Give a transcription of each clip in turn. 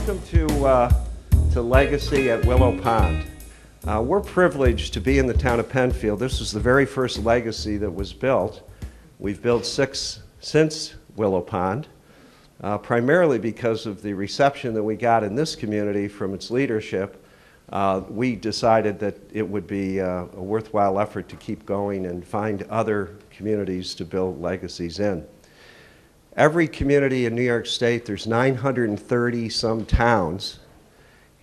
Welcome to Legacy at Willow Pond. We're privileged to be in the town of Penfield. This was the very first legacy that was built. We've built 6 since Willow Pond, primarily because of the reception that we got in this community from its leadership. We decided that it would be a worthwhile effort to keep going and find other communities to build legacies in. Every community in New York State, there's 930 some towns,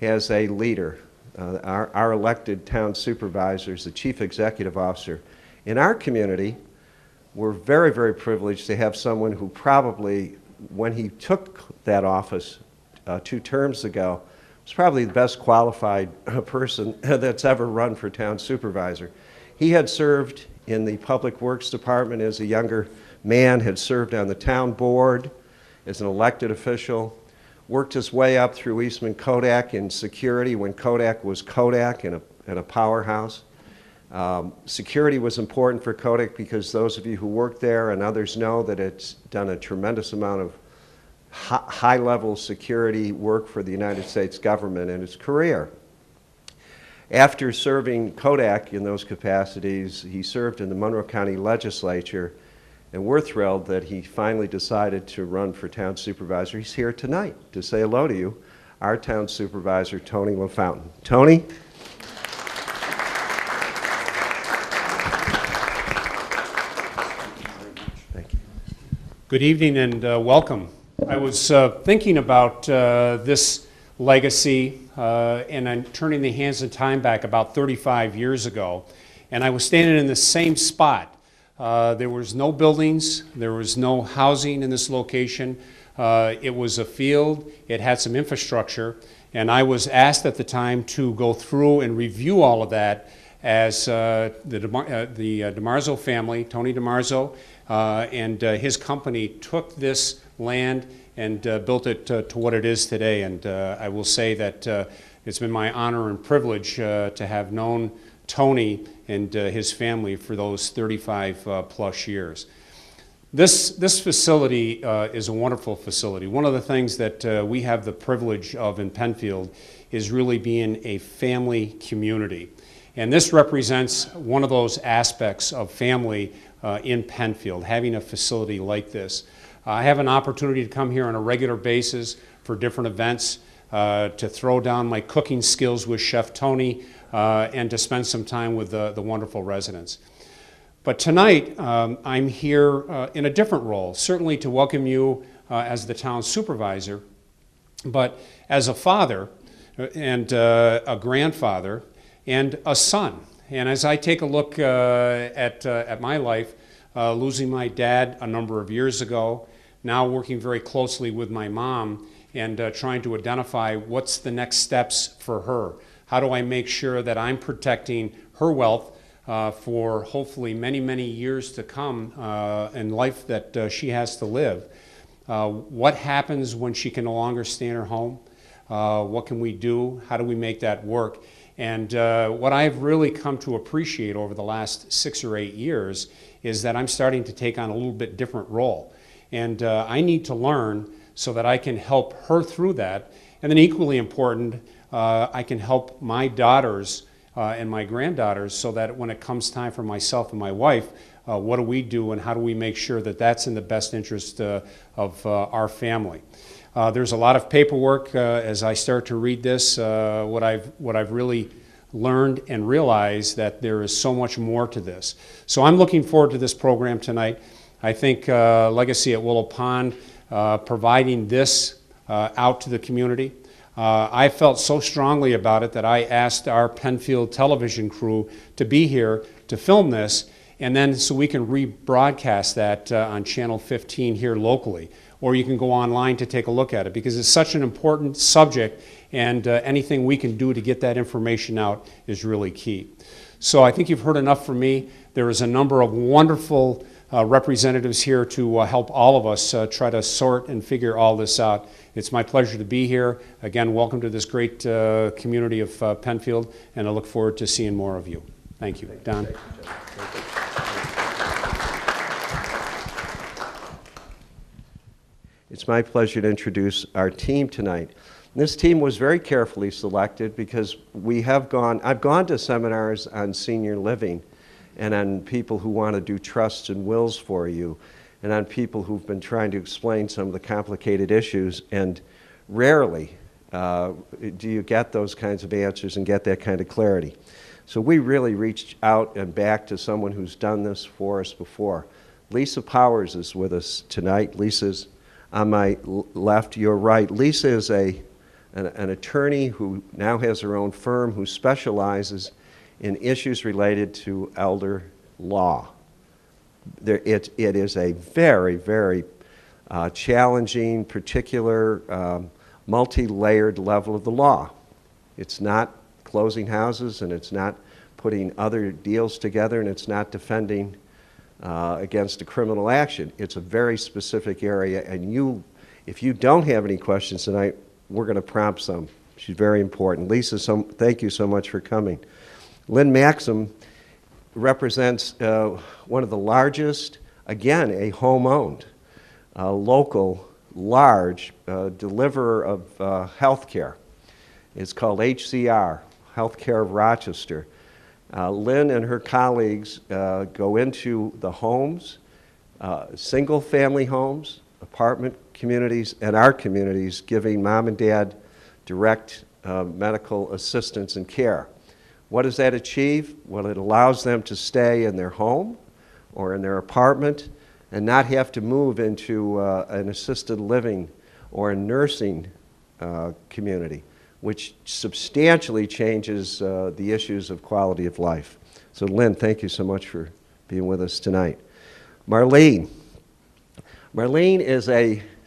has a leader. Our elected town supervisor is the chief executive officer. In our community, we're very, very privileged to have someone who probably, when he took that office 2 terms ago, was probably the best qualified person that's ever run for town supervisor. He had served in the Public Works Department as a younger man, had served on the town board as an elected official, worked his way up through Eastman Kodak in security when Kodak was Kodak and a powerhouse. Security was important for Kodak because those of you who work there and others know that it's done a tremendous amount of high-level security work for the United States government in its career. After serving Kodak in those capacities, he served in the Monroe County Legislature, and we're thrilled that he finally decided to run for town supervisor. He's here tonight to say hello to you, our town supervisor, Tony LaFountain. Tony? Thank you. Good evening and welcome. I was thinking about this legacy and I'm turning the hands of time back about 35 years ago, and I was standing in the same spot. There was no buildings, there was no housing in this location. It was a field, it had some infrastructure, and I was asked at the time to go through and review all of that as the DiMarzo family, Tony DiMarzo, and his company took this land and built it to what it is today. And I will say that it's been my honor and privilege to have known Tony and his family for those 35 plus years. This facility is a wonderful facility. One of the things that we have the privilege of in Penfield is really being a family community. And this represents one of those aspects of family in Penfield, having a facility like this. I have an opportunity to come here on a regular basis for different events, to throw down my cooking skills with Chef Tony, and to spend some time with the wonderful residents. But tonight, I'm here in a different role, certainly to welcome you as the town supervisor, but as a father and a grandfather and a son. And as I take a look at my life, losing my dad a number of years ago, now working very closely with my mom and trying to identify what's the next steps for her. How do I make sure that I'm protecting her wealth for hopefully many, many years to come in life that she has to live? What happens when she can no longer stay in her home? What can we do? How do we make that work? And what I've really come to appreciate over the last 6 or 8 years is that I'm starting to take on a little bit different role. And I need to learn so that I can help her through that. And then equally important, I can help my daughters and my granddaughters so that when it comes time for myself and my wife, what do we do and how do we make sure that that's in the best interest of our family? There's a lot of paperwork as I start to read this. What I've really learned and realized that there is so much more to this. So I'm looking forward to this program tonight. I think Legacy at Willow Pond providing this out to the community. I felt so strongly about it that I asked our Penfield television crew to be here to film this, and then so we can rebroadcast that on Channel 15 here locally. Or you can go online to take a look at it because it's such an important subject, and anything we can do to get that information out is really key. So I think you've heard enough from me. There is a number of wonderful representatives here to help all of us try to sort and figure all this out. It's my pleasure to be here. Again, welcome to this great community of Penfield, and I look forward to seeing more of you. Thank you. Don. It's my pleasure to introduce our team tonight. This team was very carefully selected because I've gone to seminars on senior living and on people who want to do trusts and wills for you, and on people who've been trying to explain some of the complicated issues, and rarely do you get those kinds of answers and get that kind of clarity. So we really reached out and back to someone who's done this for us before. Lisa Powers is with us tonight. Lisa's on my left, your right. Lisa is an attorney who now has her own firm who specializes in issues related to elder law. It is a very, very challenging, particular, multi-layered level of the law. It's not closing houses, and it's not putting other deals together, and it's not defending against a criminal action. It's a very specific area, and if you don't have any questions tonight, we're going to prompt some. She's very important. Lisa, thank you so much for coming. LYNN MAXIM represents one of the largest, again, a home-owned, local, large deliverer of health care. It's called HCR, Healthcare of Rochester. Lynn and her colleagues go into the homes, single-family homes, apartment communities, and our communities, giving mom and dad direct medical assistance and care. What does that achieve? Well, it allows them to stay in their home or in their apartment and not have to move into an assisted living or a nursing community, which substantially changes the issues of quality of life. So Lynn, thank you so much for being with us tonight. Marlene. Marlene is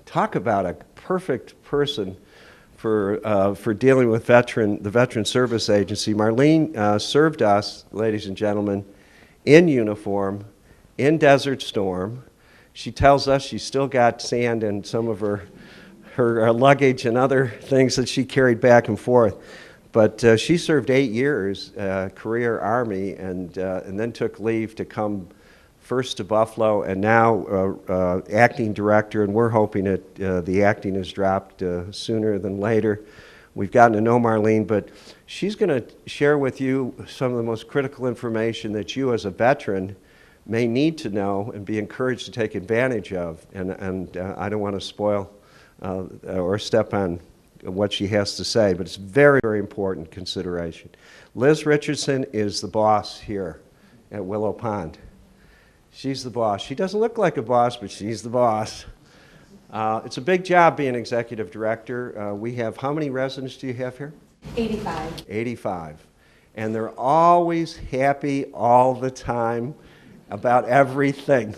talk about a perfect person for dealing with the Veteran Service Agency. Marlene served us, ladies and gentlemen, in uniform, in Desert Storm. She tells us she's still got sand in some of her luggage and other things that she carried back and forth. But she served 8 years, career Army, and then took leave to come first to Buffalo, and now acting director, and we're hoping that the acting is dropped sooner than later. We've gotten to know Marlene, but she's going to share with you some of the most critical information that you as a veteran may need to know and be encouraged to take advantage of. And I don't want to spoil or step on what she has to say, but it's very, very important consideration. Liz Richardson is the boss here at Willow Pond. She's the boss. She doesn't look like a boss, but she's the boss. It's a big job being executive director. We have, how many residents do you have here? 85. 85. And they're always happy all the time about everything.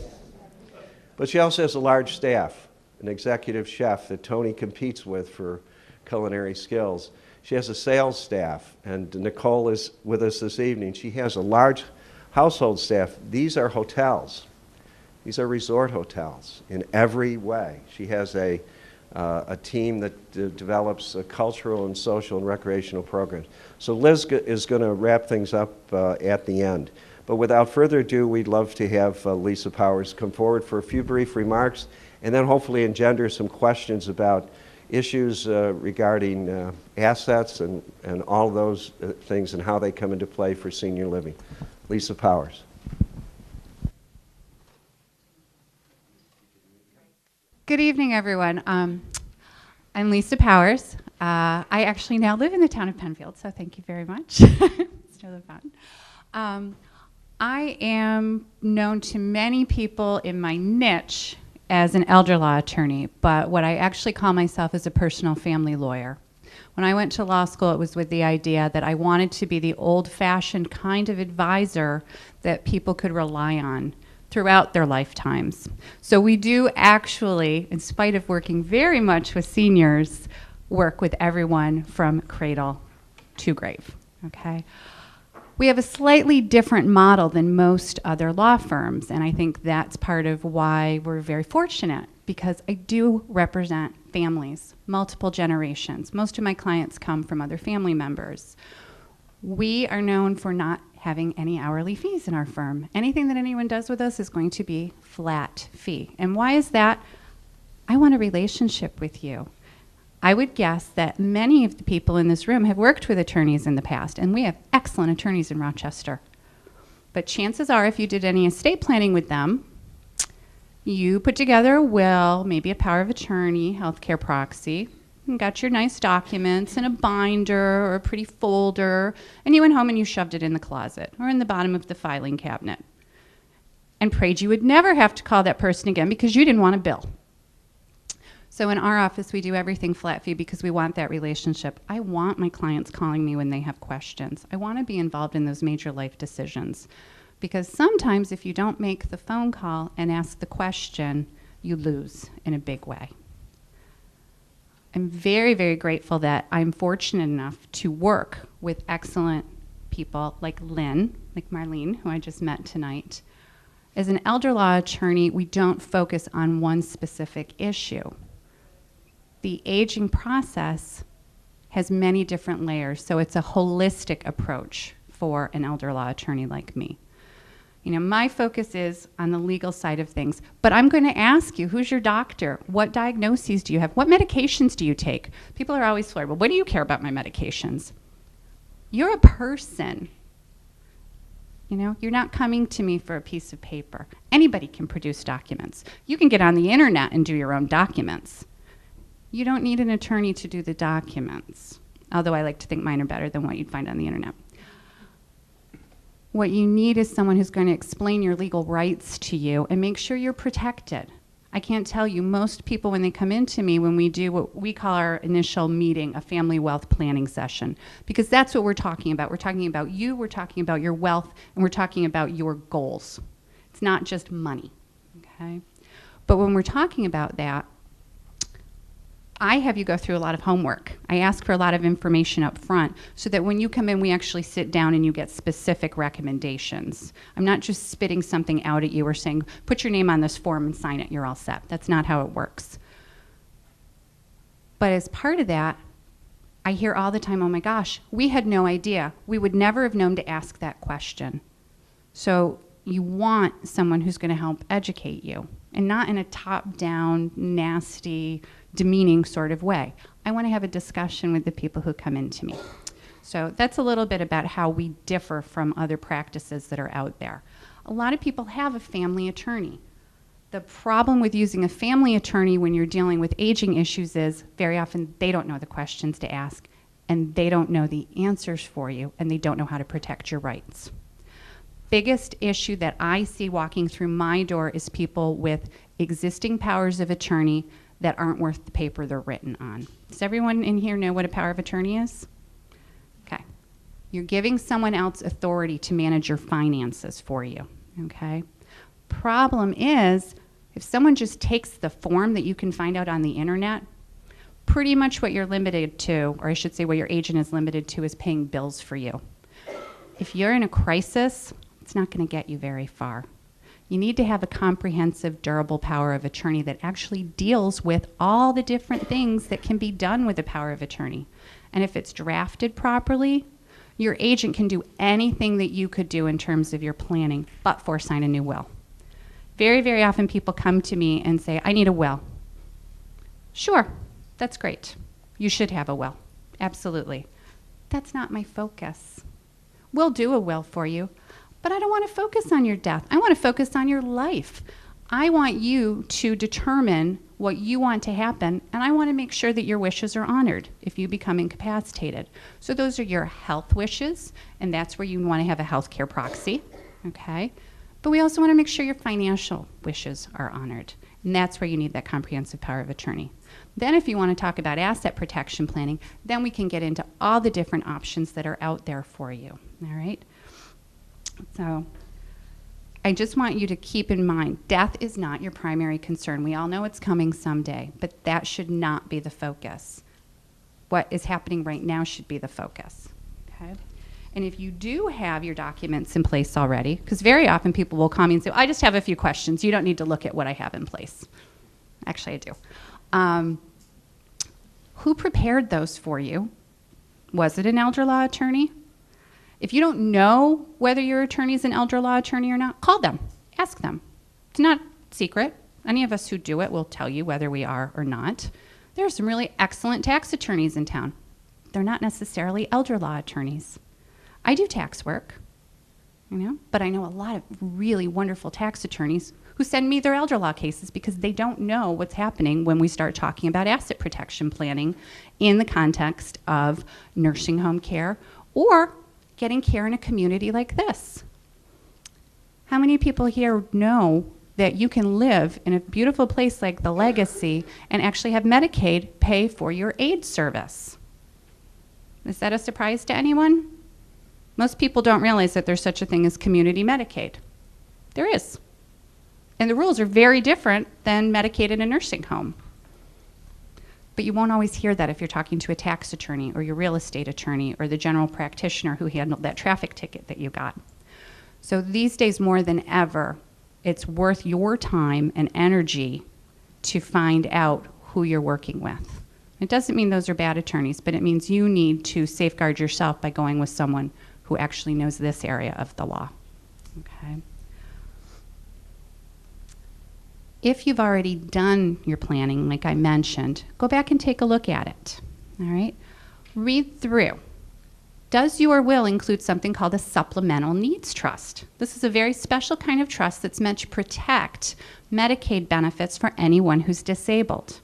But she also has a large staff, an executive chef that Tony competes with for culinary skills. She has a sales staff, and Nicole is with us this evening. She has a large household staff. These are hotels. These are resort hotels in every way. She has a team that develops cultural and social and recreational programs. So Liz is going to wrap things up at the end. But without further ado, we'd love to have Lisa Powers come forward for a few brief remarks, and then hopefully engender some questions about issues regarding assets and all those things and how they come into play for senior living. Lisa Powers. Good evening, everyone. I'm Lisa Powers. I actually now live in the town of Penfield, so thank you very much. It's really fun. I am known to many people in my niche as an elder law attorney, but what I actually call myself is a personal family lawyer. When I went to law school, it was with the idea that I wanted to be the old-fashioned kind of advisor that people could rely on throughout their lifetimes. So we do actually, in spite of working very much with seniors, work with everyone from cradle to grave, okay? We have a slightly different model than most other law firms, and I think that's part of why we're very fortunate, because I do represent families, multiple generations. Most of my clients come from other family members. We are known for not having any hourly fees in our firm. Anything that anyone does with us is going to be flat fee. And why is that? I want a relationship with you. I would guess that many of the people in this room have worked with attorneys in the past, and we have excellent attorneys in Rochester. But chances are, if you did any estate planning with them, you put together a will, maybe a power of attorney, healthcare proxy, and got your nice documents in a binder or a pretty folder, and you went home and you shoved it in the closet or in the bottom of the filing cabinet and prayed you would never have to call that person again because you didn't want a bill. So in our office, we do everything flat fee because we want that relationship. I want my clients calling me when they have questions. I want to be involved in those major life decisions because sometimes if you don't make the phone call and ask the question, you lose in a big way. I'm very, very grateful that I'm fortunate enough to work with excellent people like LYNN, like Marlene, who I just met tonight. As an elder law attorney, we don't focus on one specific issue. The aging process has many different layers, so it's a holistic approach for an elder law attorney like me. You know, my focus is on the legal side of things, but I'm going to ask you, who's your doctor? What diagnoses do you have? What medications do you take? People are always floored, well, what do you care about my medications? You're a person. You know, you're not coming to me for a piece of paper. Anybody can produce documents. You can get on the internet and do your own documents. You don't need an attorney to do the documents, although I like to think mine are better than what you'd find on the internet. What you need is someone who's going to explain your legal rights to you and make sure you're protected. I can't tell you, most people when they come into me, when we do what we call our initial meeting, a family wealth planning session, because that's what we're talking about. We're talking about you, we're talking about your wealth, and we're talking about your goals. It's not just money, okay? But when we're talking about that, I have you go through a lot of homework. I ask for a lot of information up front so that when you come in, we actually sit down and you get specific recommendations. I'm not just spitting something out at you or saying, put your name on this form and sign it, you're all set. That's not how it works. But as part of that, I hear all the time, oh my gosh, we had no idea. We would never have known to ask that question. So you want someone who's going to help educate you, and not in a top-down, nasty, demeaning sort of way. I want to have a discussion with the people who come into me. So that's a little bit about how we differ from other practices that are out there. A lot of people have a family attorney. The problem with using a family attorney when you're dealing with aging issues is very often they don't know the questions to ask, and they don't know the answers for you, and they don't know how to protect your rights. Biggest issue that I see walking through my door is people with existing powers of attorney that aren't worth the paper they're written on. Does everyone in here know what a power of attorney is? Okay. You're giving someone else authority to manage your finances for you, okay? Problem is, if someone just takes the form that you can find out on the internet, pretty much what you're limited to, or I should say what your agent is limited to, is paying bills for you. If you're in a crisis, it's not going to get you very far. You need to have a comprehensive, durable power of attorney that actually deals with all the different things that can be done with a power of attorney. And if it's drafted properly, your agent can do anything that you could do in terms of your planning, but for sign a new will. Very, very often people come to me and say, I need a will. Sure, that's great. You should have a will. Absolutely. That's not my focus. We'll do a will for you, but I don't want to focus on your death. I want to focus on your life. I want you to determine what you want to happen, and I want to make sure that your wishes are honored if you become incapacitated. So those are your health wishes, and that's where you want to have a health care proxy, okay? But we also want to make sure your financial wishes are honored, and that's where you need that comprehensive power of attorney. Then if you want to talk about asset protection planning, then we can get into all the different options that are out there for you, all right? So I just want you to keep in mind, death is not your primary concern. We all know it's coming someday, but that should not be the focus. What is happening right now should be the focus, okay? And if you do have your documents in place already, because very often people will call me and say, I just have a few questions. You don't need to look at what I have in place. Actually, I do. Who prepared those for you? Was it an elder law attorney? If you don't know whether your attorney is an elder law attorney or not, call them. Ask them. It's not secret. Any of us who do it will tell you whether we are or not. There are some really excellent tax attorneys in town. They're not necessarily elder law attorneys. I do tax work, but I know a lot of really wonderful tax attorneys who send me their elder law cases because they don't know what's happening when we start talking about asset protection planning in the context of nursing home care or getting care in a community like this. How many people here know that you can live in a beautiful place like the Legacy and actually have Medicaid pay for your aid service? Is that a surprise to anyone? Most people don't realize that there's such a thing as community Medicaid. There is. And the rules are very different than Medicaid in a nursing home. But you won't always hear that if you're talking to a tax attorney or your real estate attorney or the general practitioner who handled that traffic ticket that you got. So these days more than ever, it's worth your time and energy to find out who you're working with. It doesn't mean those are bad attorneys, but it means you need to safeguard yourself by going with someone who actually knows this area of the law. Okay. If you've already done your planning, like I mentioned, go back and take a look at it. All right? Read through. Does your will include something called a supplemental needs trust? This is a very special kind of trust that's meant to protect Medicaid benefits for anyone who's disabled.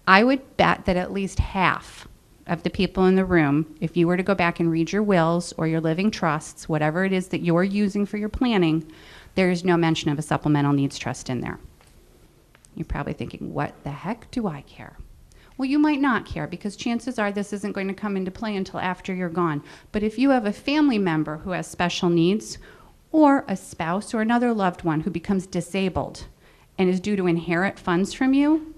I would bet that at least half of the people in the room, if you were to go back and read your wills or your living trusts, whatever it is that you're using for your planning, there is no mention of a supplemental needs trust in there. You're probably thinking, what the heck do I care? Well, you might not care because chances are this isn't going to come into play until after you're gone. But if you have a family member who has special needs or a spouse or another loved one who becomes disabled and is due to inherit funds from you,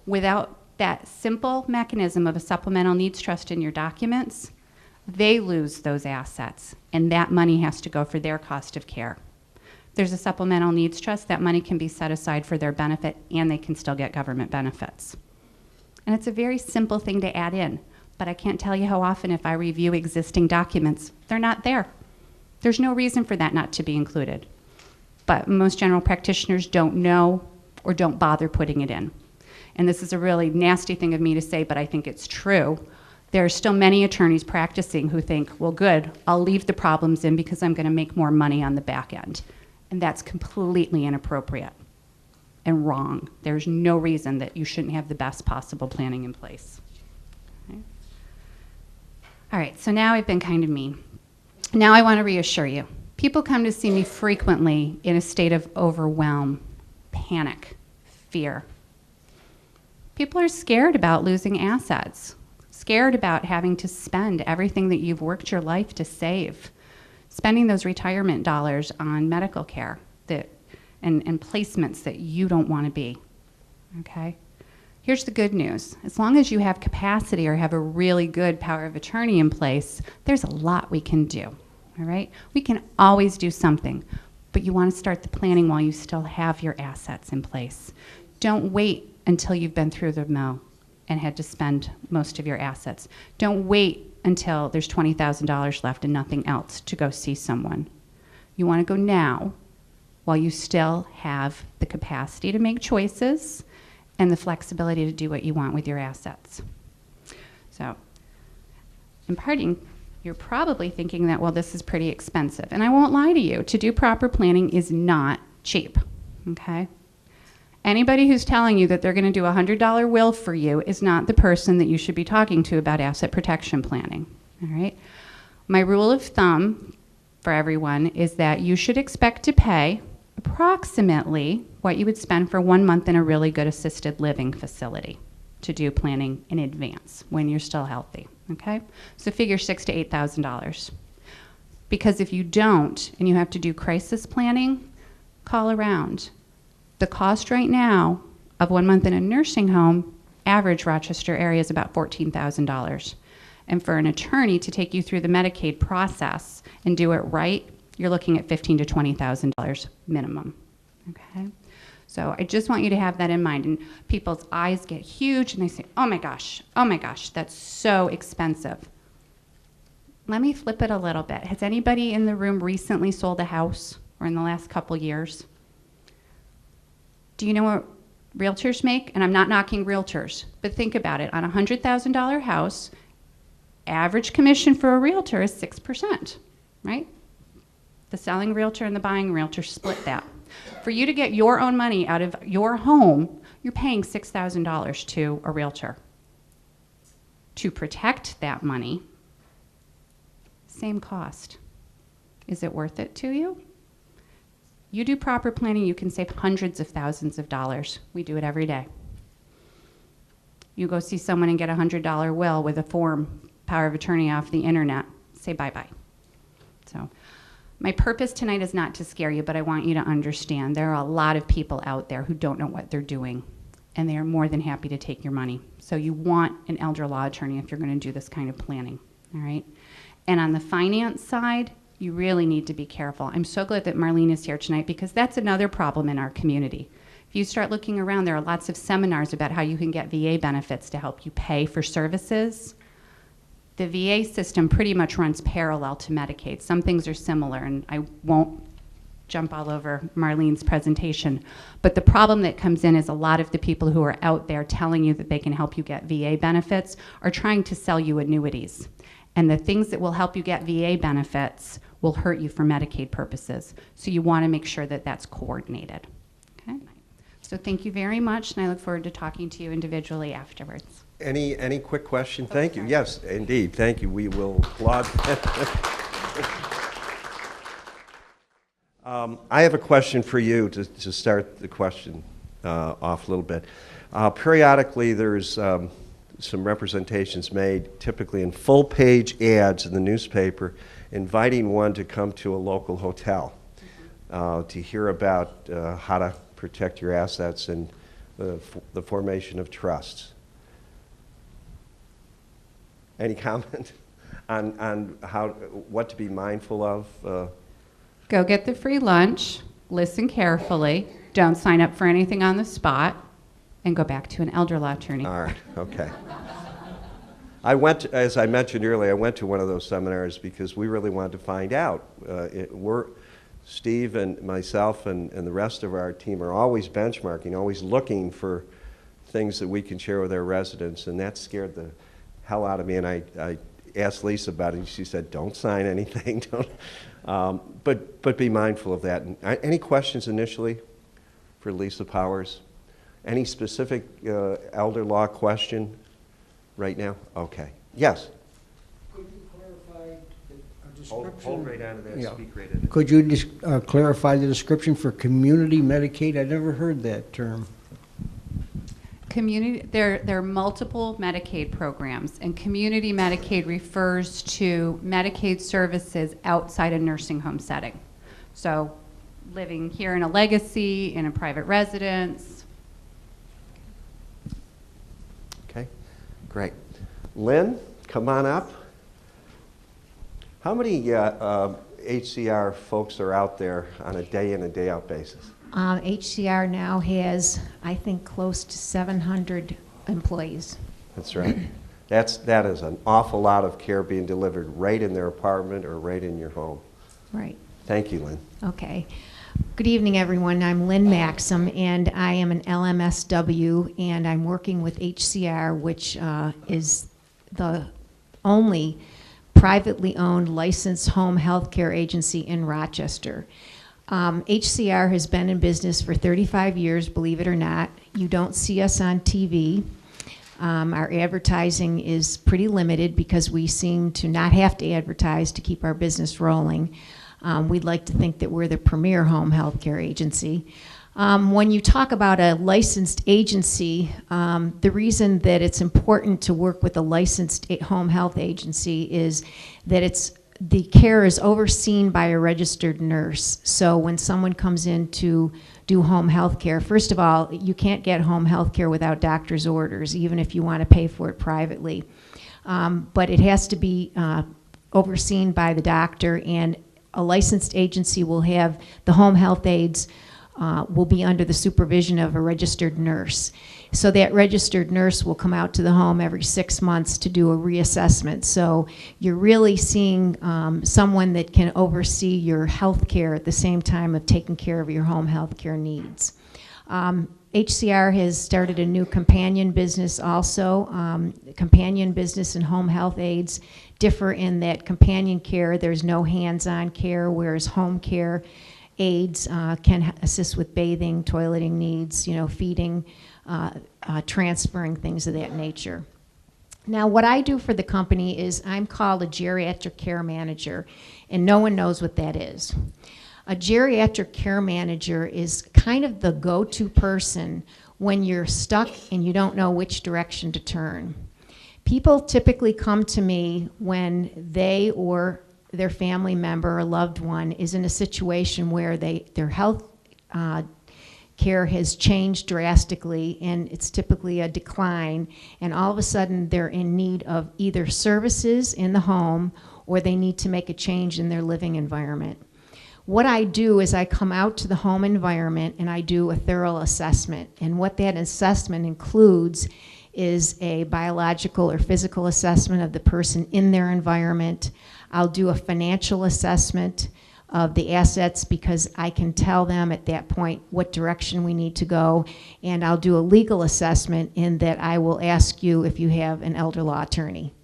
without that simple mechanism of a supplemental needs trust in your documents, they lose those assets and that money has to go for their cost of care. There's a supplemental needs trust, that money can be set aside for their benefit and they can still get government benefits. And it's a very simple thing to add in, but I can't tell you how often if I review existing documents, they're not there. There's no reason for that not to be included. But most general practitioners don't know or don't bother putting it in. And this is a really nasty thing of me to say, but I think it's true. There are still many attorneys practicing who think, well, good, I'll leave the problems in because I'm going to make more money on the back end. And that's completely inappropriate and wrong. There's no reason that you shouldn't have the best possible planning in place. Okay. All right, so now I've been kind of mean. Now I want to reassure you. People come to see me frequently in a state of overwhelm, panic, fear. People are scared about losing assets, scared about having to spend everything that you've worked your life to save, spending those retirement dollars on medical care and placements that you don't want to be, okay? Here's the good news. As long as you have capacity or have a really good power of attorney in place, there's a lot we can do, all right? We can always do something, but you want to start the planning while you still have your assets in place. Don't wait until you've been through the mill and had to spend most of your assets. Don't wait until there's $20,000 left and nothing else to go see someone. You want to go now while you still have the capacity to make choices and the flexibility to do what you want with your assets. So, in parting, you're probably thinking that, well, this is pretty expensive. And I won't lie to you, to do proper planning is not cheap, okay? Anybody who's telling you that they're going to do a $100 will for you is not the person that you should be talking to about asset protection planning, all right? My rule of thumb for everyone is that you should expect to pay approximately what you would spend for 1 month in a really good assisted living facility to do planning in advance when you're still healthy, okay? So figure $6,000 to $8,000. Because if you don't and you have to do crisis planning, call around. The cost right now of 1 month in a nursing home, average Rochester area, is about $14,000. And for an attorney to take you through the Medicaid process and do it right, you're looking at $15,000 to $20,000 minimum, okay? So I just want you to have that in mind. And people's eyes get huge and they say, oh my gosh, that's so expensive. Let me flip it a little bit. Has anybody in the room recently sold a house or in the last couple years? Do you know realtors make, and I'm not knocking realtors, but think about it, on a $100,000 house, average commission for a realtor is 6%, right? The selling realtor and the buying realtor split that. For you to get your own money out of your home, you're paying $6,000 to a realtor. To protect that money, same cost. Is it worth it to you? You do proper planning, you can save hundreds of thousands of dollars. We do it every day. You go see someone and get a $100 will with a form, power of attorney off the internet, say bye-bye. So my purpose tonight is not to scare you, but I want you to understand there are a lot of people out there who don't know what they're doing, and they are more than happy to take your money. So you want an elder law attorney if you're going to do this kind of planning, all right? And on the finance side, you really need to be careful. I'm so glad that Marlene is here tonight because that's another problem in our community. If you start looking around, there are lots of seminars about how you can get VA benefits to help you pay for services. The VA system pretty much runs parallel to Medicaid. Some things are similar, and I won't jump all over Marlene's presentation. But the problem that comes in is a lot of the people who are out there telling you that they can help you get VA benefits are trying to sell you annuities. And the things that will help you get VA benefits will hurt you for Medicaid purposes. So you want to make sure that that's coordinated. Okay? So thank you very much, and I look forward to talking to you individually afterwards. Any quick question? Thank you. sorry. Yes, indeed. Thank you. We will applaud. I have a question for you to start the question off a little bit. Periodically, there's some representations made, typically in full-page ads in the newspaper, inviting one to come to a local hotel to hear about how to protect your assets and the formation of trusts. Any comment on what to be mindful of? Go get the free lunch, listen carefully, don't sign up for anything on the spot, and go back to an elder law attorney. All right, okay. I went, as I mentioned earlier, I went to one of those seminars because we really wanted to find out. Steve and myself and the rest of our team are always benchmarking, always looking for things that we can share with our residents, and that scared the hell out of me, and I asked Lisa about it, and she said, don't sign anything, but be mindful of that. And any questions initially for Lisa Powers? Any specific elder law question right now? Okay. Yes? Could you clarify the description? Hold right on to that, Yeah. speak right into it. Could you clarify the description for community Medicaid? I never heard that term. There are multiple Medicaid programs, and community Medicaid refers to Medicaid services outside a nursing home setting. So living here in a legacy, in a private residence. Okay, great. Lynn, come on up. How many HCR folks are out there on a day in and day out basis? HCR now has, I think, close to 700 employees. That's right. That is an awful lot of care being delivered right in their apartment or right in your home. Right. Thank you, Lynn. Okay. Good evening, everyone. I'm LYNN MAXIM, and I am an LMSW, and I'm working with HCR, which is the only privately owned licensed home health care agency in Rochester. HCR has been in business for 35 years, believe it or not. You don't see us on TV. Our advertising is pretty limited because we seem to not have to advertise to keep our business rolling. We'd like to think that we're the premier home health care agency. When you talk about a licensed agency, the reason that it's important to work with a licensed home health agency is that the care is overseen by a registered nurse. So when someone comes in to do home health care, first of all, you can't get home health care without doctor's orders, even if you want to pay for it privately. But it has to be overseen by the doctor, and a licensed agency will have the home health aides will be under the supervision of a registered nurse. So that registered nurse will come out to the home every 6 months to do a reassessment. So you're really seeing someone that can oversee your health care at the same time of taking care of your home health care needs. HCR has started a new companion business also. Companion business and home health aides differ in that companion care, there's no hands-on care, whereas home care aides can assist with bathing, toileting needs, feeding, transferring, things of that nature. Now, what I do for the company is I'm called a geriatric care manager, and no one knows what that is. A geriatric care manager is kind of the go-to person when you're stuck and you don't know which direction to turn. People typically come to me when they or their family member or loved one is in a situation where their health care has changed drastically, and it's typically a decline, and all of a sudden they're in need of either services in the home or they need to make a change in their living environment. What I do is I come out to the home environment and I do a thorough assessment, and what that assessment includes is a biological or physical assessment of the person in their environment. I'll do a financial assessment of the assets because I can tell them at that point what direction we need to go, and I'll do a legal assessment in that I will ask you if you have an elder law attorney.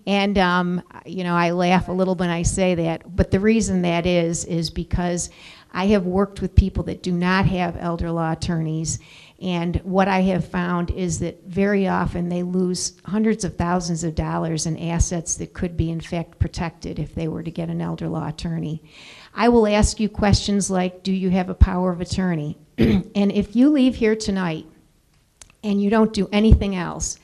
And I laugh a little when I say that, but the reason that is because I have worked with people that do not have elder law attorneys, and what I have found is that very often they lose hundreds of thousands of dollars in assets that could be in fact protected if they were to get an elder law attorney. I will ask you questions like, do you have a power of attorney? And if you leave here tonight and you don't do anything else,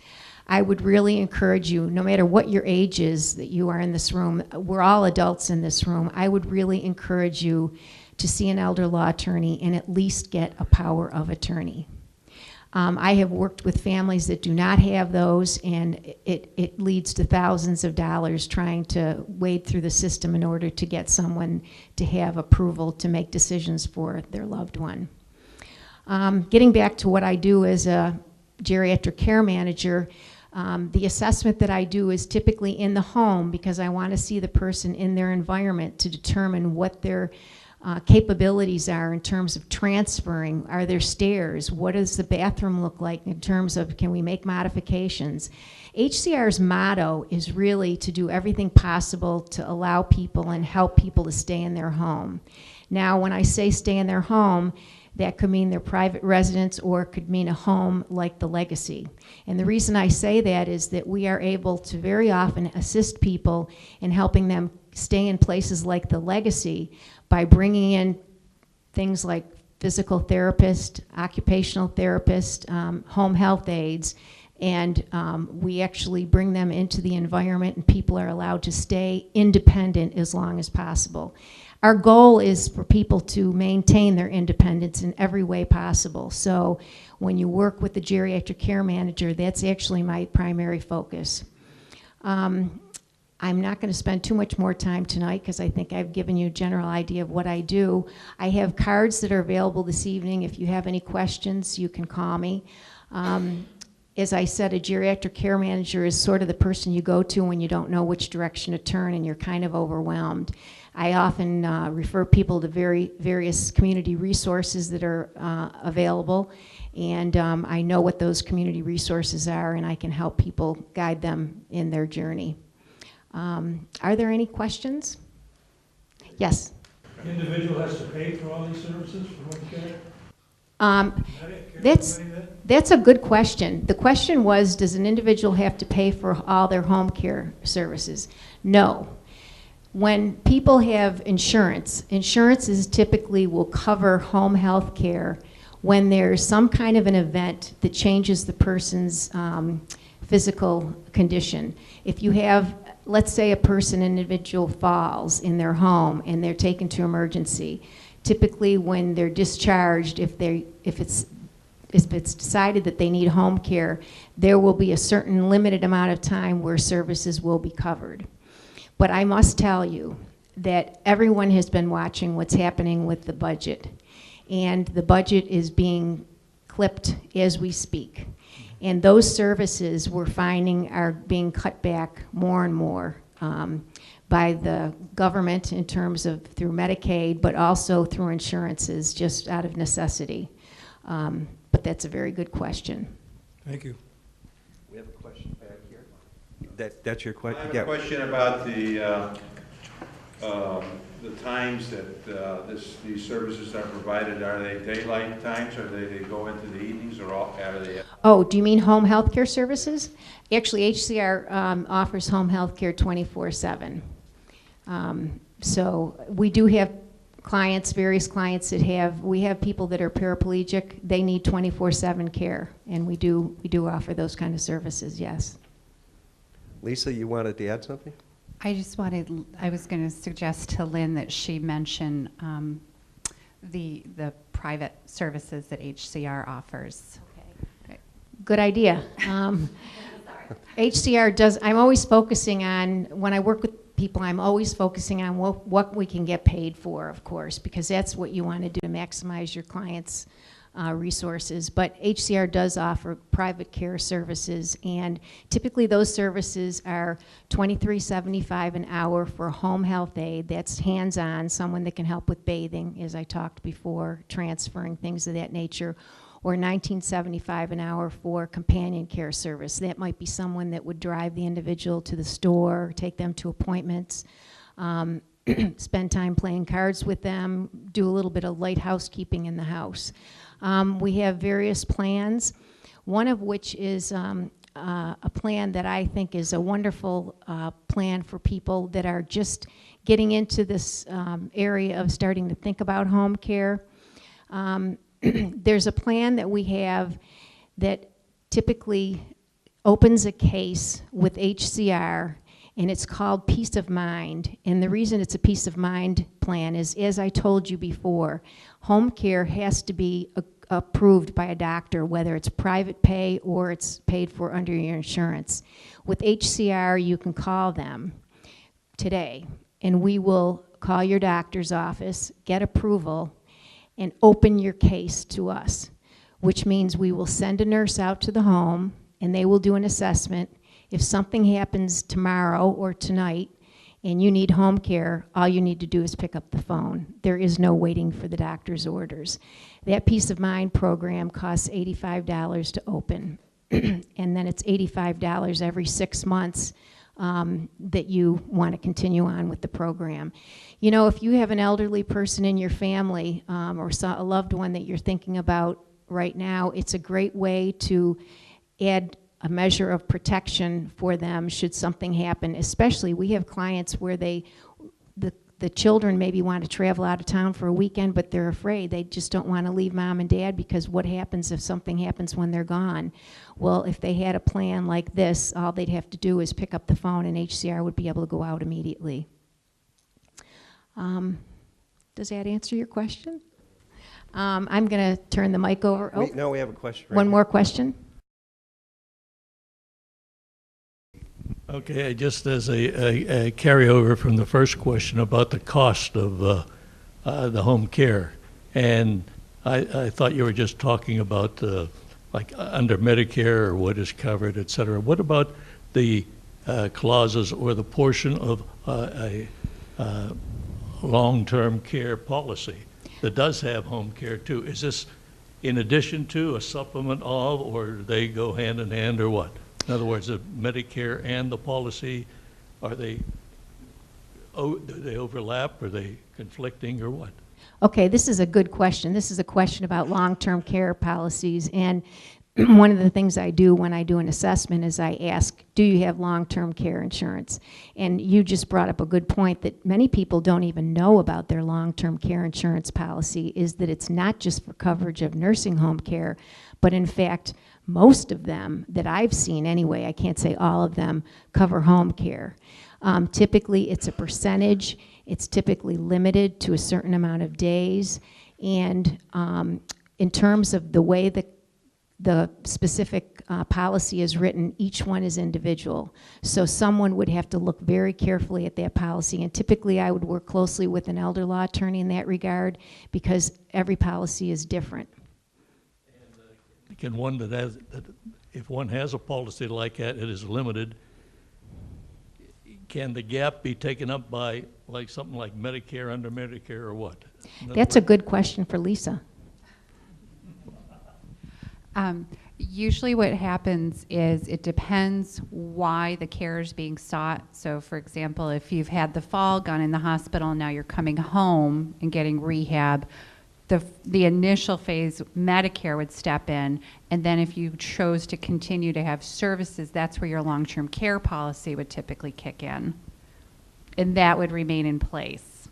I would really encourage you, no matter what your age is that you are in this room, we're all adults in this room, I would really encourage you to see an elder law attorney and at least get a power of attorney. I have worked with families that do not have those, and it leads to thousands of dollars trying to wade through the system in order to get someone to have approval to make decisions for their loved one. Getting back to what I do as a geriatric care manager, the assessment that I do is typically in the home because I want to see the person in their environment to determine what their capabilities are in terms of transferring. Are there stairs? What does the bathroom look like in terms of can we make modifications? HCR's motto is really to do everything possible to allow people and help people to stay in their home. Now, when I say stay in their home, that could mean their private residence or it could mean a home like the Legacy. And the reason I say that is that we are able to very often assist people in helping them stay in places like the Legacy by bringing in things like physical therapist, occupational therapist, home health aides, and we actually bring them into the environment and people are allowed to stay independent as long as possible. Our goal is for people to maintain their independence in every way possible. So when you work with the geriatric care manager, that's actually my primary focus. I'm not going to spend too much more time tonight because I think I've given you a general idea of what I do. I have cards that are available this evening. If you have any questions, you can call me. As I said, a geriatric care manager is sort of the person you go to when you don't know which direction to turn and you're kind of overwhelmed. I often refer people to various community resources that are available, and I know what those community resources are, and I can help people guide them in their journey. Are there any questions? Yes? The individual has to pay for all these services for home care? That's a good question. The question was, does an individual have to pay for all their home care services? No. When people have insurance, insurances typically will cover home health care when there's some kind of an event that changes the person's physical condition. If you have, let's say an individual falls in their home and they're taken to emergency, typically when they're discharged, if it's decided that they need home care, there will be a certain limited amount of time where services will be covered. But I must tell you that everyone has been watching what's happening with the budget, and the budget is being clipped as we speak. And those services we're finding are being cut back more and more by the government in terms of through Medicaid, but also through insurances just out of necessity. But that's a very good question. Thank you. We have a question back here. That's your I question? have a question about the times that these services are provided. Are they daylight times, or they go into the evenings, or are they? Oh, do you mean home health care services? Actually, HCR offers home health care 24/7. So we do have clients, various clients we have people that are paraplegic. They need 24/7 care, and we do offer those kind of services, yes. Lisa, you wanted to add something? I was going to suggest to Lynn that she mention the private services that HCR offers. Okay. Good idea. HCR does, I'm always focusing on, when I work with people, I'm always focusing on what we can get paid for, of course, because that's what you want to do to maximize your clients' resources. But HCR does offer private care services, and typically those services are $23.75 an hour for home health aid. That's hands-on, someone that can help with bathing, as I talked before, transferring, things of that nature, or $19.75 an hour for companion care service. That might be someone that would drive the individual to the store, take them to appointments, spend time playing cards with them, do a little bit of light housekeeping in the house. We have various plans, one of which is a plan that I think is a wonderful plan for people that are just getting into this area of starting to think about home care. There's a plan that we have that typically opens a case with HCR, and it's called Peace of Mind. And the reason it's a peace of mind plan is, as I told you before, home care has to be approved by a doctor, whether it's private pay or it's paid for under your insurance. With HCR, you can call them today, and we will call your doctor's office, get approval, and open your case to us, which means we will send a nurse out to the home, and they will do an assessment. If something happens tomorrow or tonight and you need home care, all you need to do is pick up the phone. There is no waiting for the doctor's orders. That Peace of Mind program costs $85 to open, and then it's $85 every 6 months that you want to continue on with the program. You know, if you have an elderly person in your family or a loved one that you're thinking about right now, it's a great way to add a measure of protection for them should something happen. Especially, we have clients where the children maybe want to travel out of town for a weekend, but they're afraid. They just don't want to leave mom and dad, because what happens if something happens when they're gone? Well, if they had a plan like this, all they'd have to do is pick up the phone, and HCR would be able to go out immediately. Does that answer your question? I'm going to turn the mic over. No, we have a question. One more question. Okay, just as a carryover from the first question about the cost of the home care, and I thought you were just talking about like under Medicare or what is covered, et cetera. What about the clauses or the portion of a long-term care policy that does have home care too? Is this in addition to, a supplement of, or do they go hand in hand, or what? In other words, the Medicare and the policy, do they overlap? Are they conflicting, or what? Okay, this is a good question. This is a question about long-term care policies, and one of the things I do when I do an assessment is I ask, do you have long-term care insurance? And you just brought up a good point that many people don't even know about their long-term care insurance policy, is that it's not just for coverage of nursing home care, but in fact, most of them that I've seen anyway, I can't say all of them, cover home care. Typically, it's a percentage. It's typically limited to a certain amount of days. And in terms of the way the specific policy is written, each one is individual. So someone would have to look very carefully at that policy. And typically, I would work closely with an elder law attorney in that regard, because every policy is different. Can one if one has a policy like that, it is limited, can the gap be taken up by like something like Medicare, under Medicare, or what? That's a good question for Lisa. Usually what happens is it depends why the care is being sought. So for example, if you've had the fall, gone in the hospital, and now you're coming home and getting rehab, the initial phase, Medicare would step in, and then if you chose to continue to have services, that's where your long-term care policy would typically kick in. And that would remain in place.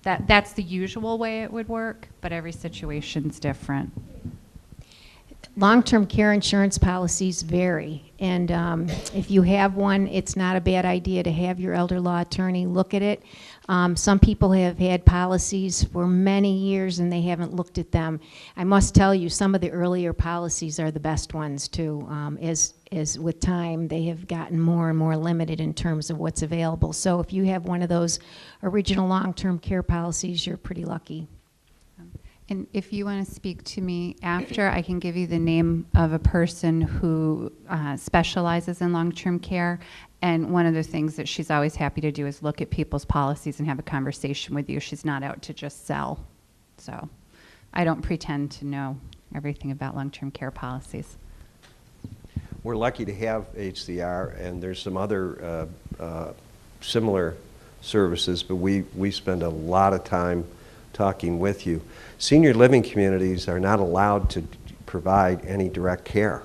That's the usual way it would work, but every situation's different. Long-term care insurance policies vary, and if you have one, it's not a bad idea to have your elder law attorney look at it. Some people have had policies for many years and they haven't looked at them. I must tell you, some of the earlier policies are the best ones too. As with time, they have gotten more and more limited in terms of what's available. So if you have one of those original long-term care policies, you're pretty lucky. And if you want to speak to me after, I can give you the name of a person who specializes in long-term care. And one of the things that she's always happy to do is look at people's policies and have a conversation with you. She's not out to just sell. So I don't pretend to know everything about long-term care policies. We're lucky to have HCR, and there's some other similar services, but we spend a lot of time talking with you. Senior living communities are not allowed to provide any direct care.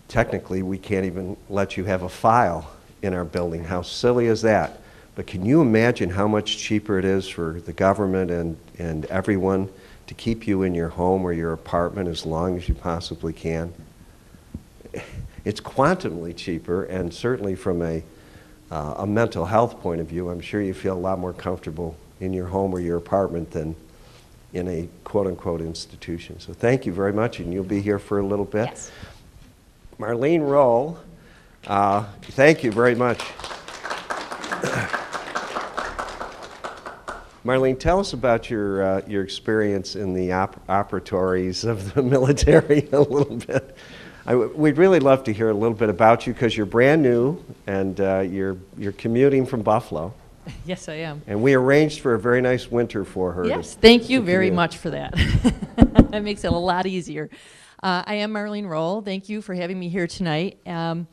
Technically, we can't even let you have a file in our building. How silly is that? But can you imagine how much cheaper it is for the government and everyone to keep you in your home or your apartment as long as you possibly can? It's quantumly cheaper, and certainly from a mental health point of view, I'm sure you feel a lot more comfortable in your home or your apartment than in a quote-unquote institution. So thank you very much, and you'll be here for a little bit. Yes. Marlene Rolle, thank you very much. Marlene, tell us about your experience in the operatories of the military a little bit. We'd really love to hear a little bit about you because you're brand new and you're commuting from Buffalo. Yes, I am. And we arranged for a very nice winter for her. Yes, thank you very much for that. That makes it a lot easier. I am Marlene Rolle. Thank you for having me here tonight. I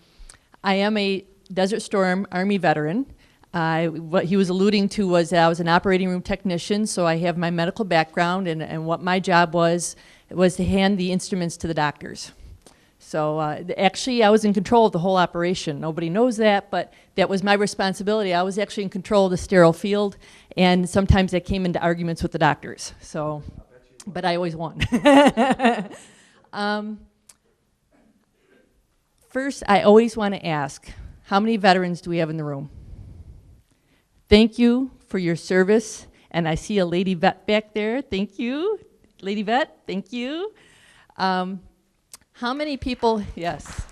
am a Desert Storm Army veteran. What he was alluding to was that I was an operating room technician, so I have my medical background, and what my job was to hand the instruments to the doctors. So actually, I was in control of the whole operation. Nobody knows that, but that was my responsibility. I was actually in control of the sterile field, and sometimes I came into arguments with the doctors. So, but I always won. First, I always want to ask, how many veterans do we have in the room? Thank you for your service, and I see a lady vet back there. Thank you, lady vet. Thank you. How many people, yes.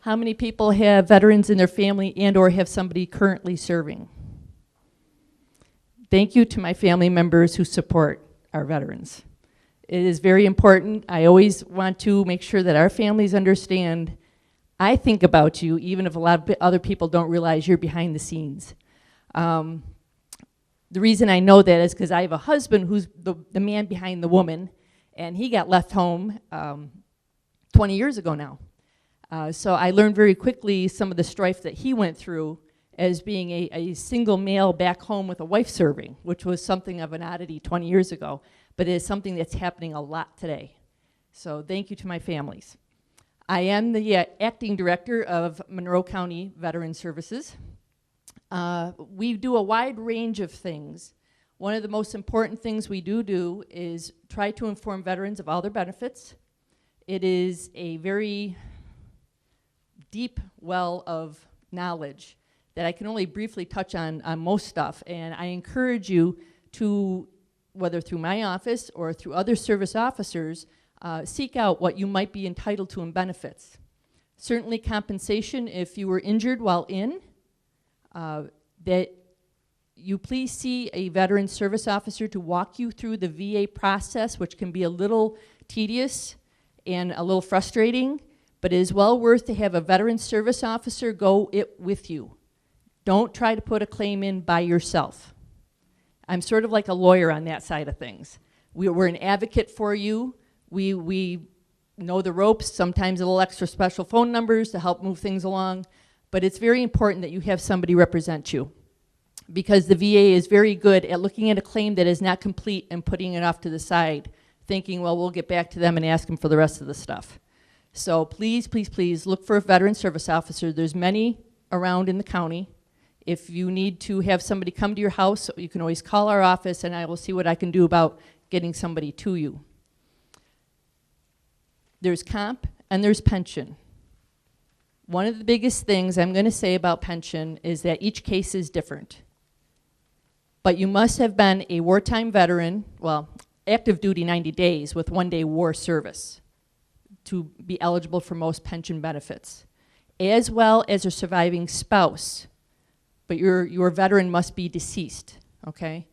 How many people have veterans in their family and or have somebody currently serving? Thank you to my family members who support our veterans. It is very important. I always want to make sure that our families understand I think about you, even if a lot of other people don't realize you're behind the scenes. The reason I know that is because I have a husband who's the man behind the woman, and he got left home 20 years ago now. So I learned very quickly some of the strife that he went through as being a single male back home with a wife serving, which was something of an oddity 20 years ago, but it is something that's happening a lot today. So thank you to my families. I am the acting director of Monroe County Veteran Services. We do a wide range of things. One of the most important things we do is try to inform veterans of all their benefits. It is a very deep well of knowledge that I can only briefly touch on most stuff, and I encourage you to, whether through my office or through other service officers, seek out what you might be entitled to in benefits. Certainly compensation if you were injured while in, that you please see a veteran service officer to walk you through the VA process, which can be a little tedious and a little frustrating, but it is well worth to have a veteran service officer go it with you. Don't try to put a claim in by yourself. I'm sort of like a lawyer on that side of things. We're an advocate for you. We know the ropes, sometimes a little extra special phone numbers to help move things along, but it's very important that you have somebody represent you, because the VA is very good at looking at a claim that is not complete and putting it off to the side, thinking, well, we'll get back to them and ask them for the rest of the stuff. So please, please, please look for a veteran service officer. There's many around in the county. If you need to have somebody come to your house, you can always call our office and I will see what I can do about getting somebody to you. There's comp and there's pension. One of the biggest things I'm going to say about pension is that each case is different. But you must have been a wartime veteran, well, active duty 90 days with 1-day war service to be eligible for most pension benefits, as well as a surviving spouse. But your veteran must be deceased, okay?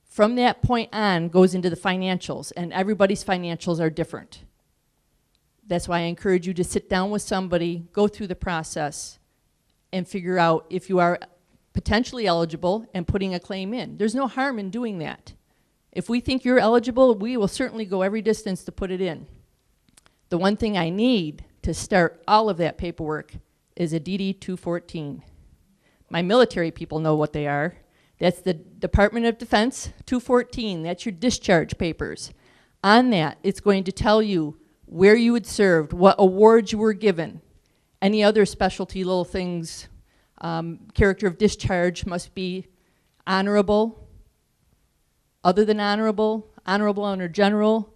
From that point on goes into the financials, and everybody's financials are different. That's why I encourage you to sit down with somebody, go through the process, and figure out if you are potentially eligible and putting a claim in. There's no harm in doing that. If we think you're eligible, we will certainly go every distance to put it in. The one thing I need to start all of that paperwork is a DD-214. My military people know what they are. That's the Department of Defense 214. That's your discharge papers. On that, it's going to tell you where you had served, what awards you were given, any other specialty little things. Character of discharge must be honorable, other than honorable, honorable under general,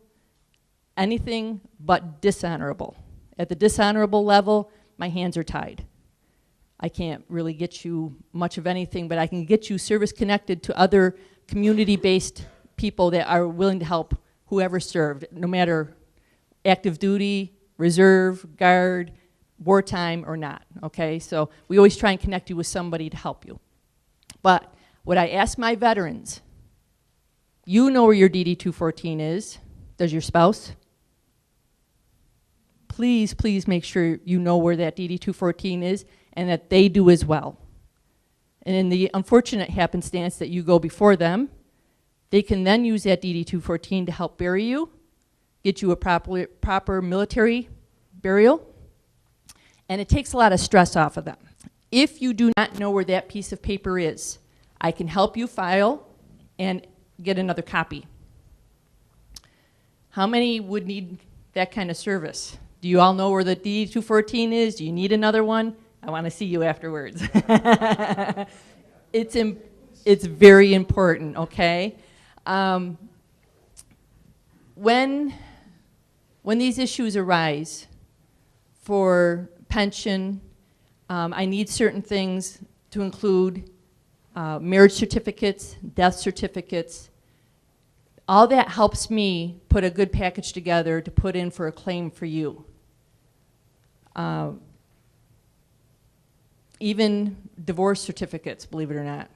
anything but dishonorable. At the dishonorable level, my hands are tied. I can't really get you much of anything, but I can get you service connected to other community-based people that are willing to help whoever served, no matter active duty, reserve, guard, wartime or not, okay? So we always try and connect you with somebody to help you. But what I ask my veterans, you know where your DD-214 is. Does your spouse? Please, please make sure you know where that DD-214 is and that they do as well. And in the unfortunate happenstance that you go before them, they can then use that DD-214 to help bury you, get you a proper military burial, and it takes a lot of stress off of them. If you do not know where that piece of paper is, I can help you file and get another copy. How many would need that kind of service? Do you all know where the DD-214 is? Do you need another one? I want to see you afterwards. It's very important, okay? When these issues arise for pension, I need certain things to include marriage certificates, death certificates. All that helps me put a good package together to put in for a claim for you. Even divorce certificates, believe it or not.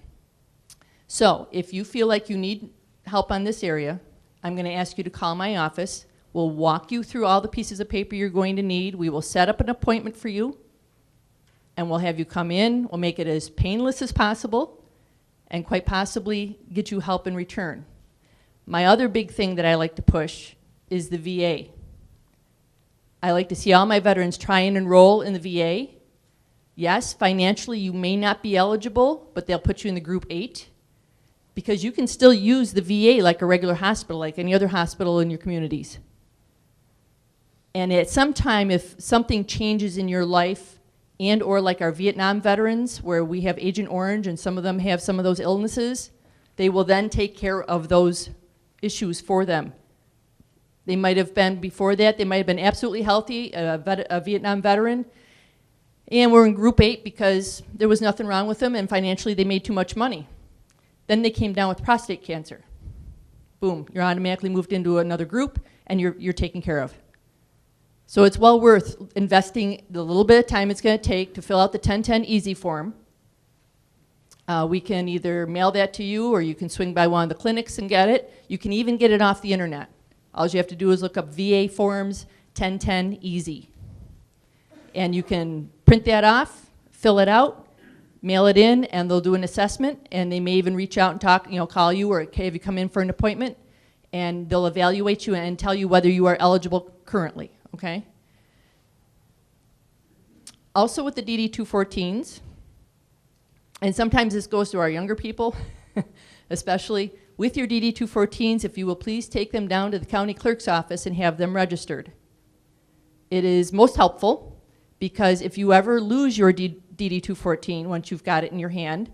So if you feel like you need help on this area, I'm going to ask you to call my office. We'll walk you through all the pieces of paper you're going to need. We will set up an appointment for you, and we'll have you come in. We'll make it as painless as possible, and quite possibly get you help in return. My other big thing that I like to push is the VA. I like to see all my veterans try and enroll in the VA. Yes, financially you may not be eligible, but they'll put you in the group 8 because you can still use the VA like a regular hospital, like any other hospital in your communities. And at some time, if something changes in your life, and or like our Vietnam veterans, where we have Agent Orange and some of them have some of those illnesses, they will then take care of those issues for them. They might have been, before that, they might have been absolutely healthy, a Vietnam veteran, and we're in group 8 because there was nothing wrong with them and financially they made too much money. Then they came down with prostate cancer. Boom, you're automatically moved into another group and you're taken care of. So it's well worth investing the little bit of time it's going to take to fill out the 1010 Easy form. We can either mail that to you or you can swing by one of the clinics and get it. You can even get it off the internet. All you have to do is look up VA forms 1010 Easy. And you can print that off, fill it out, mail it in, and they'll do an assessment, and they may even reach out and talk, call you or have you come in for an appointment, and they'll evaluate you and tell you whether you are eligible currently, okay? Also with the DD-214s, and sometimes this goes to our younger people, especially, with your DD-214s, if you will please take them down to the county clerk's office and have them registered. It is most helpful because if you ever lose your DD-214 once you've got it in your hand,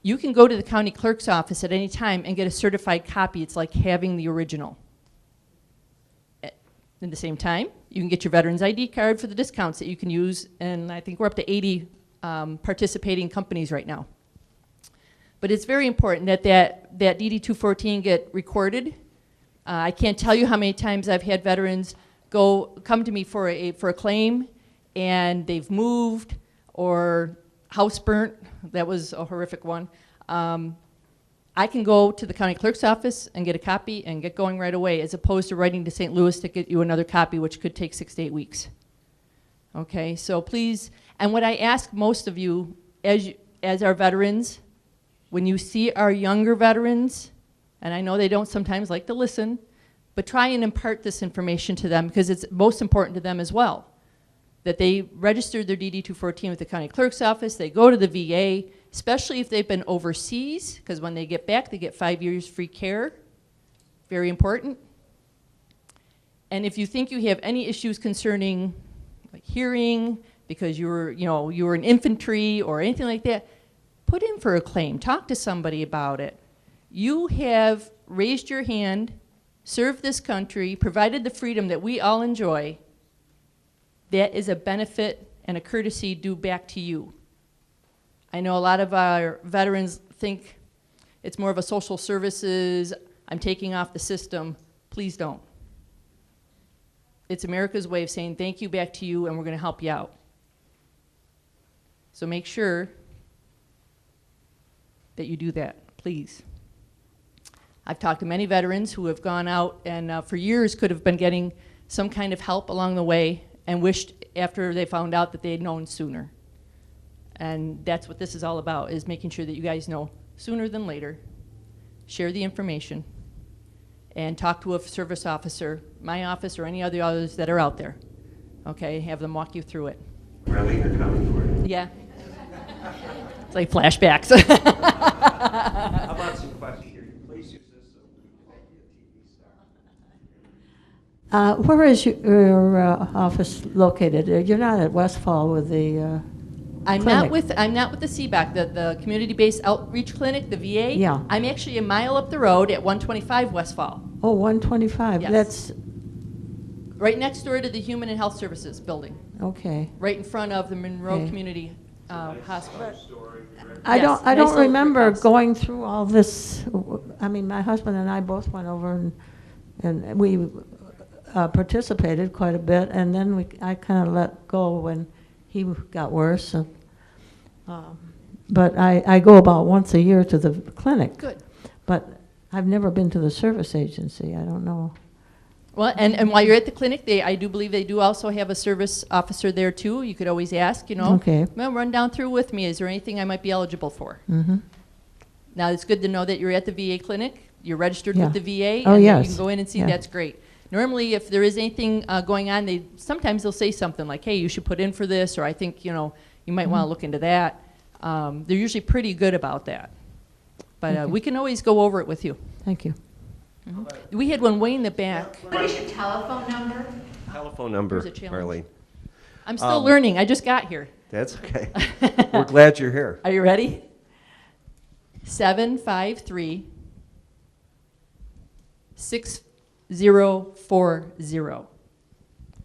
you can go to the county clerk's office at any time and get a certified copy. It's like having the original. At the same time, you can get your Veterans ID card for the discounts that you can use, and I think we're up to 80 participating companies right now. But it's very important that that DD-214 get recorded. I can't tell you how many times I've had veterans come to me for a claim, and they've moved or house burnt. That was a horrific one. I can go to the county clerk's office and get a copy and get going right away, as opposed to writing to St. Louis to get you another copy, which could take 6 to 8 weeks. Okay, so please, and what I ask most of you, as our veterans, when you see our younger veterans, and I know they don't sometimes like to listen, but try and impart this information to them because it's most important to them as well. That they registered their DD-214 with the county clerk's office, they go to the VA, especially if they've been overseas, because when they get back, they get 5 years free care. Very important. And if you think you have any issues concerning like hearing, because you were in infantry or anything like that, put in for a claim. Talk to somebody about it. You have raised your hand, served this country, provided the freedom that we all enjoy. That is a benefit and a courtesy due back to you. I know a lot of our veterans think it's more of a social services, I'm taking off the system. Please don't. It's America's way of saying thank you back to you, and we're going to help you out. So make sure that you do that, please. I've talked to many veterans who have gone out and for years could have been getting some kind of help along the way and wished after they found out that they had known sooner. And that's what this is all about, is making sure that you guys know sooner than later. Share the information and talk to a service officer, my office or any other others that are out there. Okay, have them walk you through it. Marlene, you're coming for it. Yeah. It's like flashbacks. How about some questions here? Please use this so we can make you a TV star. Where is your office located? You're not at Westfall with the I'm clinic. not with the CBAC, the community-based outreach clinic, the VA. Yeah. I'm actually a mile up the road at 125 Westfall. Oh, 125. Yes. That's Right next door to the Human and Health Services building. okay. Right in front of the Monroe Okay. Community Hospital. I Yes, don't nice little remember house. going through all this. I mean, my husband and I both went over and we participated quite a bit, and then I kind of let go when he got worse. And, but I go about once a year to the clinic. Good. But I've never been to the service agency. I don't know. Well, and while you're at the clinic, I do believe they do also have a service officer there too. You could always ask, Okay. Well, run down through with me. Is there anything I might be eligible for? Mm-hmm. Now, it's good to know that you're at the VA clinic. You're registered Yeah. with the VA, Oh, and that yes. you can go in and see. Yeah. That's great. Normally, if there is anything going on, sometimes they'll say something like, hey, you should put in for this, or I think, you might want to look into that. They're usually pretty good about that. But Okay. we can always go over it with you. Thank you. We had one way in the back. What is your telephone number? Telephone number, Here's a challenge. Marlene. I'm still learning. I just got here. That's okay. We're glad you're here. Are you ready? 753 6040.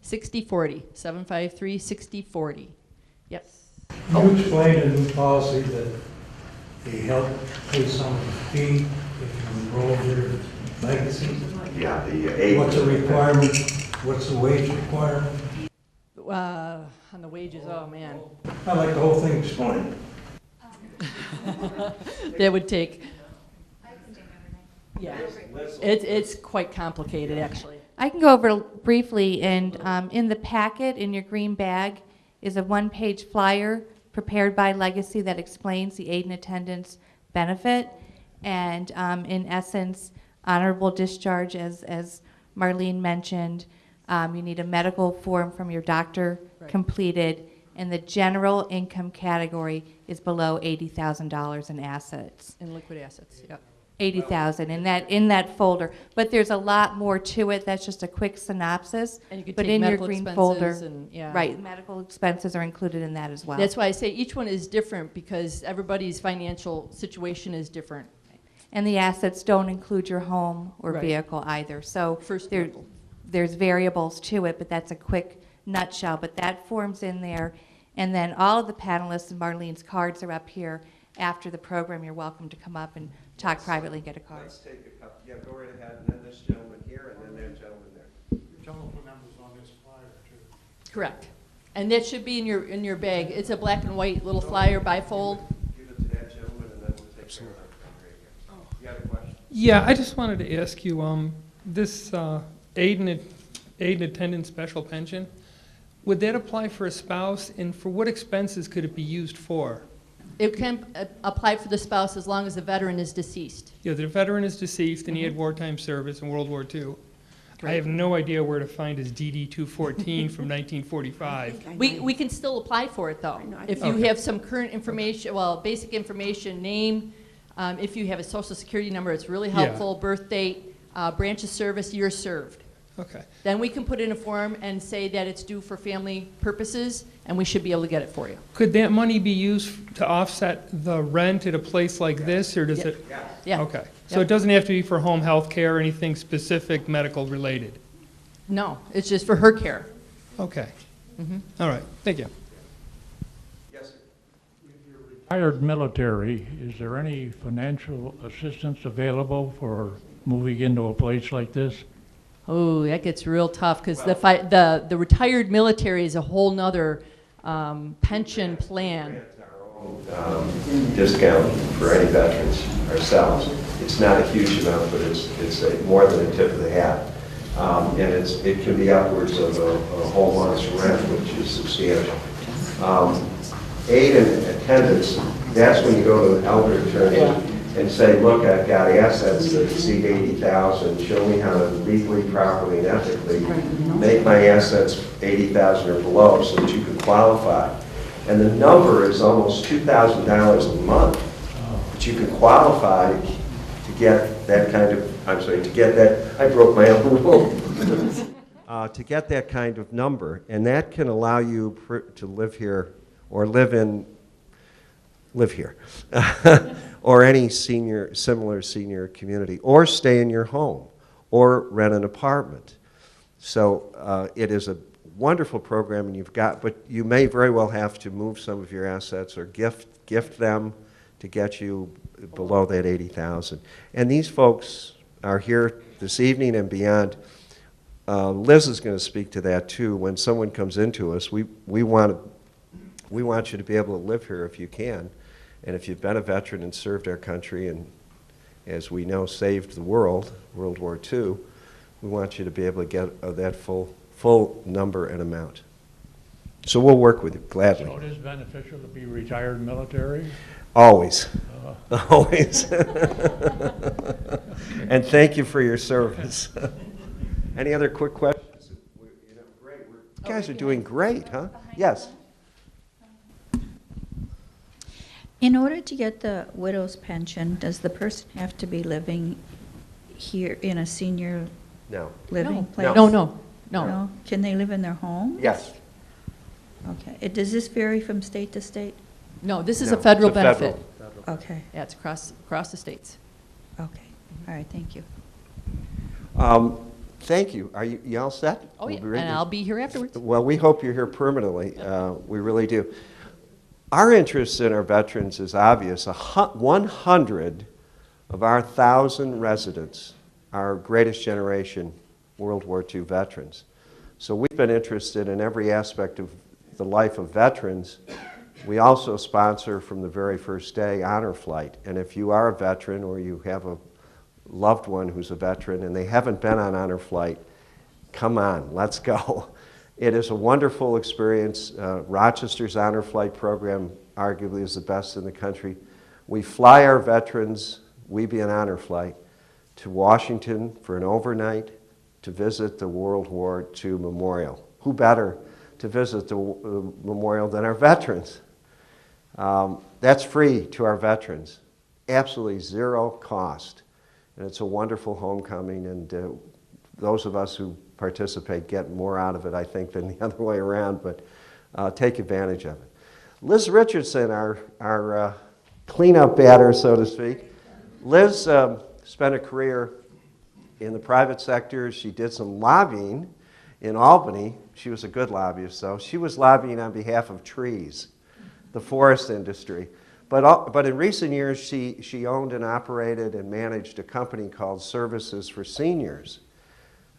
6040. 753 6040. Yes. Can you explain a new policy that they help pay some of the fee if you enroll your legacy? Yeah, the What's the requirement? What's the wage requirement? On the wages, oh man. I like the whole thing explained. That would take. Yeah. It's quite complicated, actually. I can go over briefly, and in the packet in your green bag is a one-page flyer prepared by Legacy that explains the aid and attendance benefit. And in essence, honorable discharge, as Marlene mentioned, you need a medical form from your doctor completed, and the general income category is below $80,000 in assets. In liquid assets, yep. 80,000 in that folder, but there's a lot more to it. That's just a quick synopsis. And you could but take in your medical green expenses folder, and, yeah. right? Medical expenses are included in that as well. That's why I say each one is different, because everybody's financial situation is different. And the assets don't include your home or Right. vehicle either. So First there, vehicle. there's variables to it, but that's a quick nutshell. But that form's in there, and then all of the panelists and Marlene's cards are up here. After the program, you're welcome to come up and talk privately and get a card. Let's take a couple. Yeah, go right ahead, and then this gentleman here, and then that gentleman there. Telephone numbers on this flyer, too. Correct. And that should be in your bag. It's a black and white little flyer bifold. Give it to that gentleman, and then we'll take care of that right here. You got a question? Yeah, I just wanted to ask you, this aid and attendance special pension, would that apply for a spouse, and for what expenses could it be used for? It can apply for the spouse as long as the veteran is deceased. Yeah, the veteran is deceased and he had wartime service in World War II. I have no idea where to find his DD-214 from 1945. We can still apply for it, though. If you Okay. have some current information, well, basic information, name, if you have a social security number, it's really Yeah. helpful, birth date, branch of service, year served. Okay. Then we can put in a form and say that it's due for family purposes, and we should be able to get it for you. Could that money be used to offset the rent at a place like this, or does Yep. it? Yeah. Okay. So Yep. it doesn't have to be for home health care or anything specific medical related? No, it's just for her care. Okay. All right. Thank you. Yes, sir. Retired military, is there any financial assistance available for moving into a place like this? Oh, that gets real tough, because the retired military is a whole nother pension plan. Discount for any veterans ourselves. It's not a huge amount, but it's more than a tip of the hat. And it can be upwards of a whole month's rent, which is substantial. Aid and attendance, that's when you go to an elder attorney and say, look, I've got assets that exceed 80,000. Show me how to legally, properly, and ethically make my assets 80,000 or below so that you can qualify. And the number is almost $2,000 a month. But you can qualify to get that kind of, to get that, I broke my own rule. To get that kind of number. And that can allow you to live here or live here. Or any similar senior community, or stay in your home, or rent an apartment. So it is a wonderful program, and but you may very well have to move some of your assets or gift them to get you below that 80,000. And these folks are here this evening and beyond. Liz is going to speak to that too. When someone comes into us, we want you to be able to live here if you can. And if you've been a veteran and served our country and, as we know, saved the world, World War II, we want you to be able to get that full number and amount. So we'll work with you, gladly. So it is beneficial to be retired military? Always. Always. And thank you for your service. Any other quick questions? Great. You guys are doing great, huh? Yes. In order to get the widow's pension, does the person have to be living here in a senior living place? No. Can they live in their home? Yes. Okay. Does this vary from state to state? No, this is a federal benefit. Okay. Yeah, it's across the states. Okay. All right. Thank you. Thank you. Are you all set? Oh, yeah, and I'll be here afterwards. Well, we hope you're here permanently. We really do. Our interest in our veterans is obvious. 100 of our 1,000 residents are greatest generation World War II veterans. So we've been interested in every aspect of the life of veterans. We also sponsor from the very first day honor flight. And if you are a veteran or you have a loved one who's a veteran and they haven't been on honor flight, come on, let's go. It is a wonderful experience. Rochester's honor flight program arguably is the best in the country. We fly our veterans, we be an honor flight, to Washington for an overnight to visit the World War II Memorial. Who better to visit the memorial than our veterans? That's free to our veterans, absolutely zero cost. And it's a wonderful homecoming, and those of us who participate get more out of it, I think, than the other way around, but take advantage of it. Liz Richardson, our cleanup batter, so to speak. Liz spent a career in the private sector. She did some lobbying in Albany. She was a good lobbyist, though. She was lobbying on behalf of trees, the forest industry. But in recent years, she owned and operated and managed a company called Services for Seniors.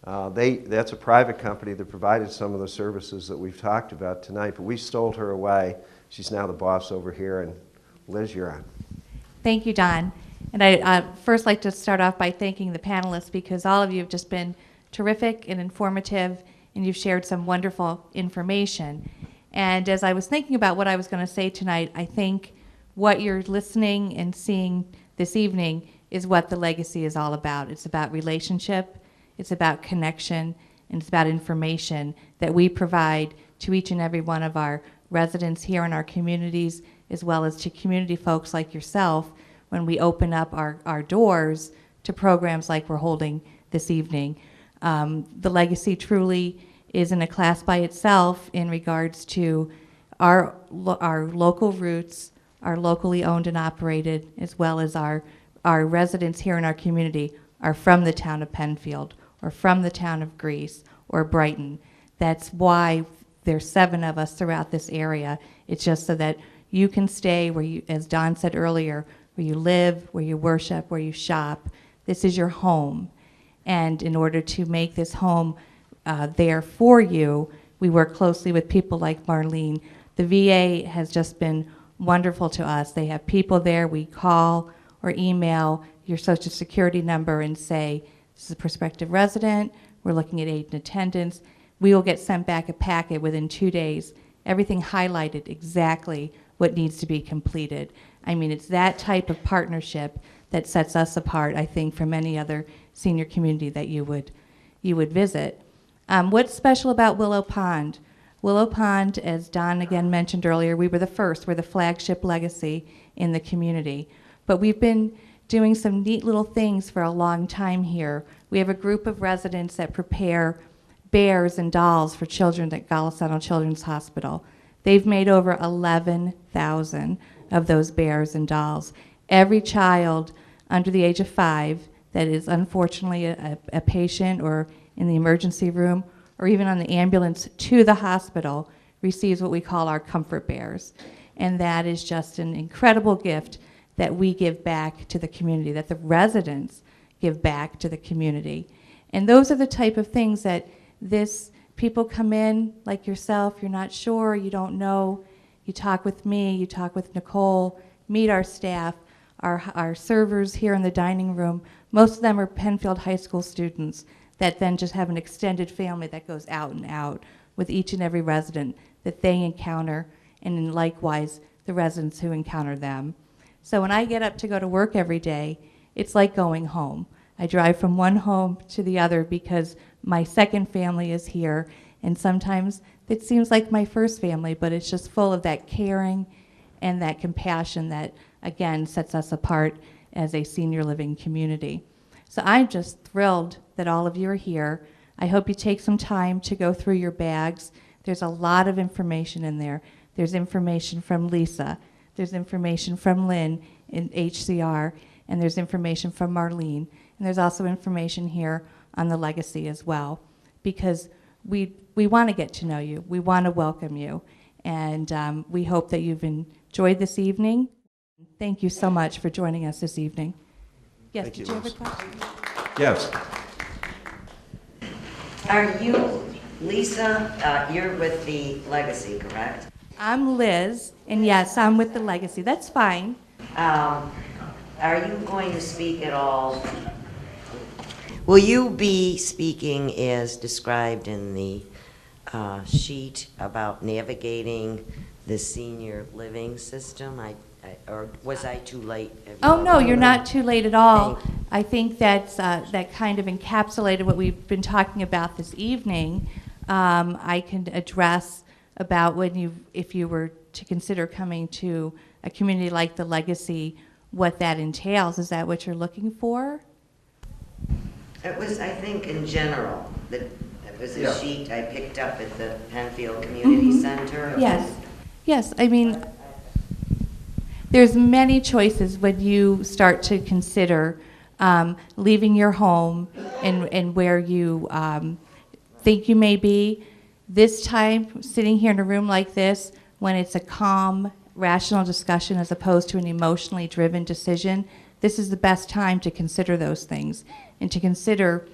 That's a private company that provided some of the services that we've talked about tonight, but we stole her away. She's now the boss over here, and Liz, you're on. Thank you, Don. And I'd first like to start off by thanking the panelists, because all of you have just been terrific and informative, and you've shared some wonderful information. And as I was thinking about what I was going to say tonight, I think what you're listening and seeing this evening is what the legacy is all about. It's about relationship, it's about connection, and it's about information that we provide to each and every one of our residents here in our communities, as well as to community folks like yourself when we open up our doors to programs like we're holding this evening. The legacy truly is in a class by itself in regards to our local roots, our locally owned and operated, as well as our residents here in our community are from the town of Penfield or from the town of Greece or Brighton. That's why there's 7 of us throughout this area. It's just so that you can stay where you, as Don said earlier, where you live, where you worship, where you shop. This is your home. And in order to make this home there for you, we work closely with people like Marlene. The VA has just been wonderful to us. They have people there. We call or email your social security number and say, this is a prospective resident, we're looking at aid and attendance. We will get sent back a packet within 2 days, everything highlighted exactly what needs to be completed. I mean, it's that type of partnership that sets us apart, I think, from any other senior community that you would visit. What's special about Willow Pond? Willow Pond, as Don again mentioned earlier, we were the first, we're the flagship legacy in the community. But we've been doing some neat little things for a long time here. We have a group of residents that prepare bears and dolls for children at Golisano Children's Hospital. They've made over 11,000 of those bears and dolls. Every child under the age of 5 that is unfortunately a patient or in the emergency room or even on the ambulance to the hospital receives what we call our comfort bears. And that is just an incredible gift that we give back to the community, that the residents give back to the community. And those are the type of things that people come in like yourself, you're not sure, you don't know, you talk with me, you talk with Nicole, meet our staff, our servers here in the dining room. Most of them are Penfield High School students that then just have an extended family that goes out and out with each and every resident that they encounter, and likewise the residents who encounter them. So when I get up to go to work every day, it's like going home. I drive from one home to the other because my second family is here, and sometimes it seems like my first family, but it's just full of that caring and that compassion that, again, sets us apart as a senior living community. So I'm just thrilled that all of you are here. I hope you take some time to go through your bags. There's a lot of information in there. There's information from Lisa. There's information from LYNN in HCR, and there's information from Marlene. And there's also information here on the legacy as well, because we want to get to know you. We want to welcome you. And we hope that you've enjoyed this evening. Thank you so much for joining us this evening. Yes, did you have a question? Yes. Are you, Lisa, you're with the Legacy, correct? I'm Liz, and yes, I'm with the Legacy. That's fine. Are you going to speak at all? Will you be speaking as described in the sheet about navigating the senior living system? Or was I too late? Oh, no, you're not too late at all. I think that's, that kind of encapsulated what we've been talking about this evening. I can address about if you were to consider coming to a community like the Legacy, what that entails. Is that what you're looking for? It was, I think, in general. It was a Yeah. sheet I picked up at the Penfield Community Center. Yes. Yes, I mean, there's many choices when you start to consider leaving your home and where you think you may be. This time, sitting here in a room like this, when it's a calm, rational discussion as opposed to an emotionally driven decision, this is the best time to consider those things and to consider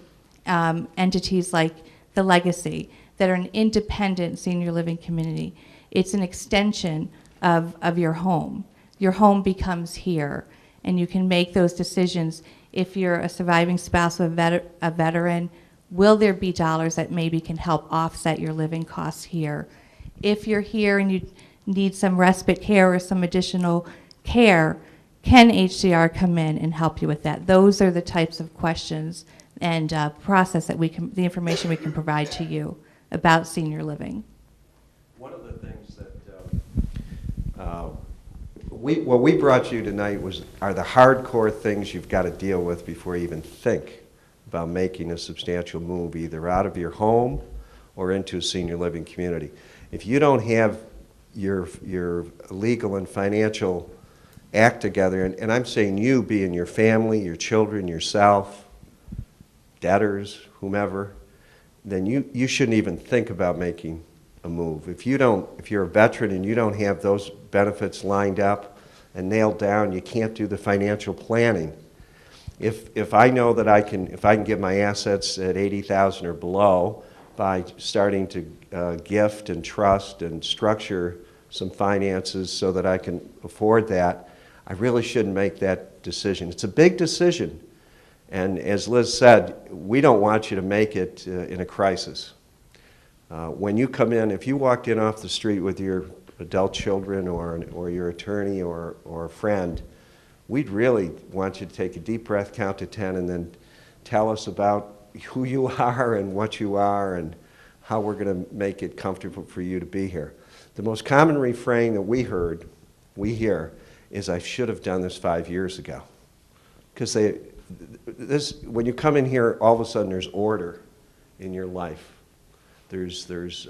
entities like the Legacy that are an independent senior living community. It's an extension of your home. Your home becomes here, and you can make those decisions. If you're a surviving spouse of a veteran, will there be dollars that maybe can help offset your living costs here? If you're here and you need some respite care or some additional care, can HCR come in and help you with that? Those are the types of questions and process that the information we can provide to you about senior living. One of the things that what we brought you tonight are the hardcore things you've got to deal with before you even think about making a substantial move, either out of your home or into a senior living community. If you don't have your legal and financial act together, and I'm saying you being your family, your children, yourself, debtors, whomever, then you shouldn't even think about making a move. If you're a veteran and you don't have those benefits lined up and nailed down, you can't do the financial planning. If I know that if I can get my assets at 80,000 or below by starting to gift and trust and structure some finances so that I can afford that, I really shouldn't make that decision. It's a big decision. And as Liz said, we don't want you to make it in a crisis. When you come in, if you walked in off the street with your adult children or your attorney or a friend, we'd really want you to take a deep breath, count to 10, and then tell us about who you are and what you are and how we're going to make it comfortable for you to be here. The most common refrain that we hear, is I should have done this 5 years ago. Because when you come in here, all of a sudden there's order in your life. There's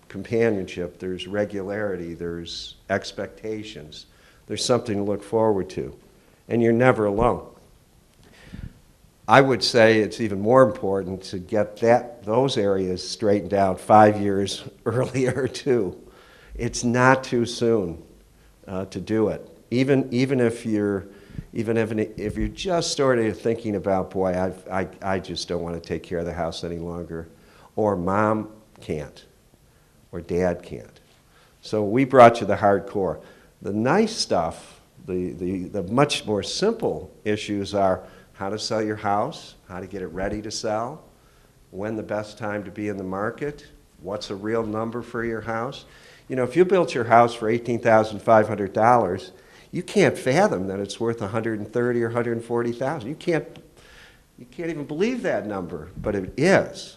companionship, there's regularity, there's expectations. There's something to look forward to. And you're never alone. I would say it's even more important to get those areas straightened out 5 years earlier too. It's not too soon to do it. Even if you're just started thinking about, boy, I just don't want to take care of the house any longer, or mom can't, or dad can't. So we brought you the hardcore. The nice stuff, the much more simple issues are how to sell your house, how to get it ready to sell, when the best time to be in the market, what's a real number for your house. You know, if you built your house for $18,500, you can't fathom that it's worth $130,000 or $140,000. You can't even believe that number, but it is.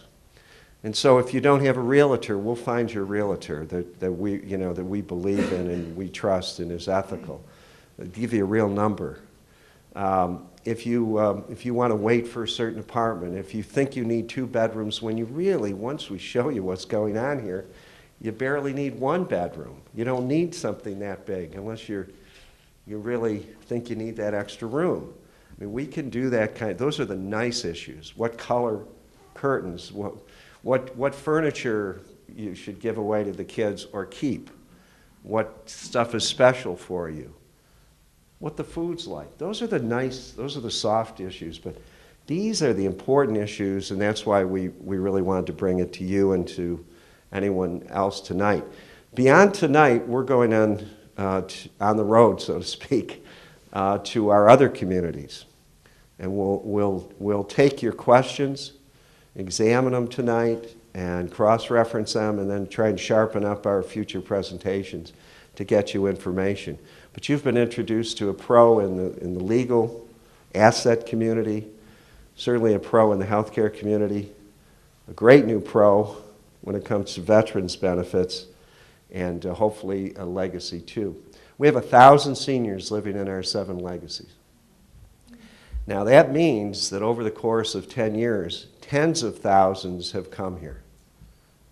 And so if you don't have a realtor, we'll find your realtor that we believe in and we trust and is ethical. They'll give you a real number. If you want to wait for a certain apartment, if you think you need 2 bedrooms, when you really, once we show you what's going on here, you barely need 1 bedroom. You don't need something that big unless you really think you need that extra room. I mean, we can do that those are the nice issues. What color curtains, what furniture you should give away to the kids or keep, what stuff is special for you, what the food's like. Those are the soft issues, but these are the important issues, and that's why we really wanted to bring it to you and to anyone else tonight. Beyond tonight, we're going on the road, so to speak, to our other communities. And we'll take your questions, examine them tonight, and cross-reference them, and then try and sharpen up our future presentations to get you information. But you've been introduced to a pro in the legal asset community, certainly a pro in the healthcare community, a great new pro when it comes to veterans benefits, and hopefully a legacy too. We have 1,000 seniors living in our 7 legacies. Now that means that over the course of 10 years, tens of thousands have come here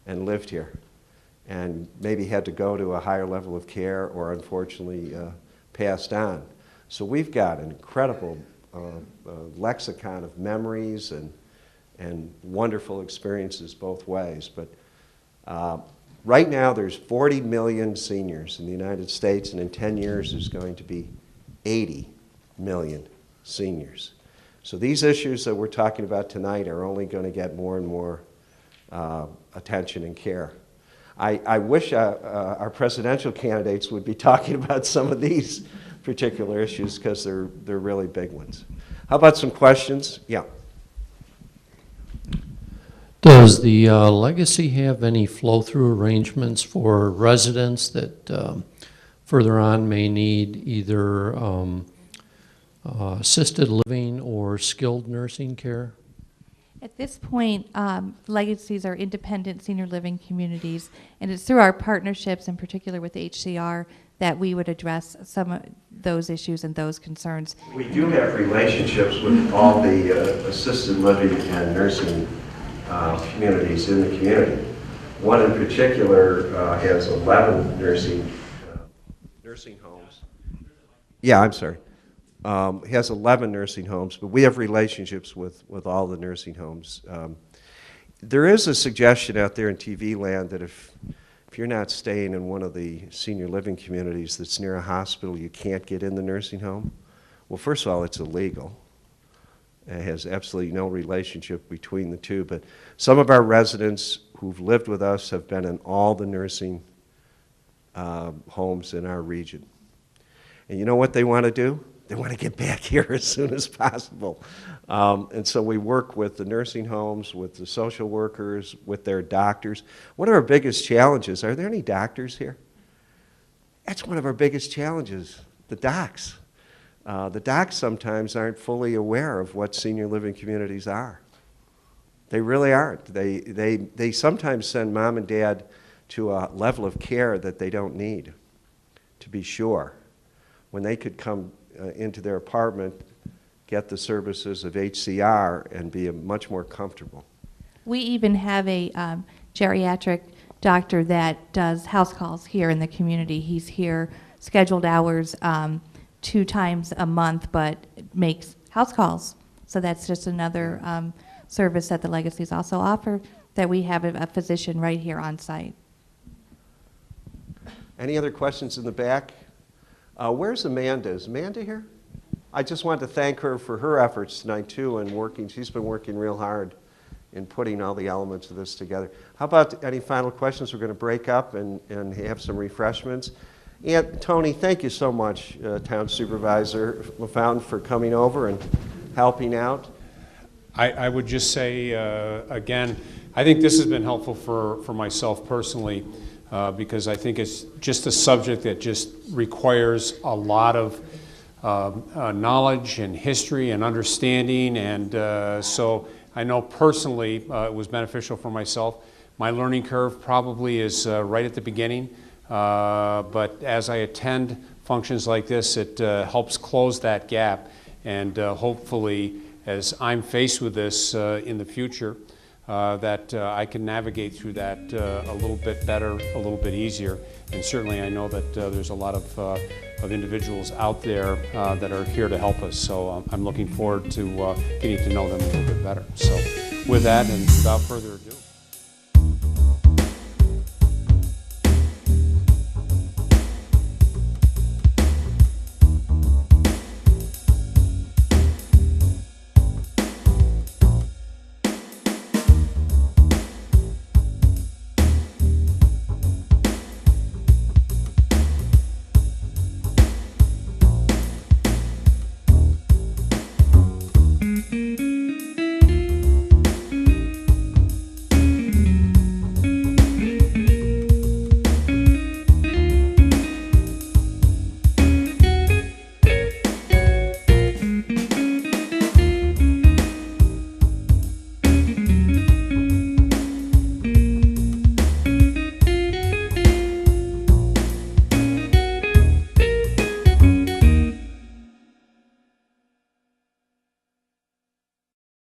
and lived here and maybe had to go to a higher level of care or unfortunately passed on. So we've got an incredible lexicon of memories and wonderful experiences both ways. But right now there's 40 million seniors in the United States, and in 10 years there's going to be 80 million seniors. So these issues that we're talking about tonight are only going to get more and more attention and care. I wish our presidential candidates would be talking about some of these particular issues because they're really big ones. How about some questions? Yeah. Does the legacy have any flow-through arrangements for residents that further on may need either assisted living or skilled nursing care? At this point, legacies are independent senior living communities, and it's through our partnerships, in particular with HCR, that we would address some of those issues and those concerns. We do have relationships with all the assisted living and nursing communities in the community. One in particular has 11 nursing homes. Yeah, I'm sorry. Has 11 nursing homes, but we have relationships with all the nursing homes. There is a suggestion out there in TV land that if you're not staying in one of the senior living communities that's near a hospital, you can't get in the nursing home. Well, first of all, it's illegal. It has absolutely no relationship between the two, but some of our residents who've lived with us have been in all the nursing homes in our region. And you know what they want to do? They want to get back here as soon as possible. And so we work with the nursing homes, with the social workers, with their doctors. One of our biggest challenges, are there any doctors here? That's one of our biggest challenges, the docs. The docs sometimes aren't fully aware of what senior living communities are. They really aren't. They sometimes send mom and dad to a level of care that they don't need, to be sure, when they could come into their apartment, get the services of HCR, and be much more comfortable. We even have a geriatric doctor that does house calls here in the community. He's here scheduled hours 2 times a month, but makes house calls. So that's just another service that the legacies also offer, that we have a physician right here on site. Any other questions in the back? Where's Amanda? Is Amanda here? I just wanted to thank her for her efforts tonight too, and working. She's been working real hard in putting all the elements of this together. How about any final questions? We're going to break up and have some refreshments. And Tony, thank you so much, Town Supervisor LaFountain, for coming over and helping out. I would just say, again, I think this has been helpful for myself personally, because I think it's just a subject that just requires a lot of knowledge and history and understanding, and so I know personally it was beneficial for myself. My learning curve probably is right at the beginning, but as I attend functions like this, it helps close that gap, and hopefully as I'm faced with this in the future, that I can navigate through that a little bit better, a little bit easier. And certainly I know that there's a lot of individuals out there that are here to help us. So I'm looking forward to getting to know them a little bit better. So with that, and without further ado.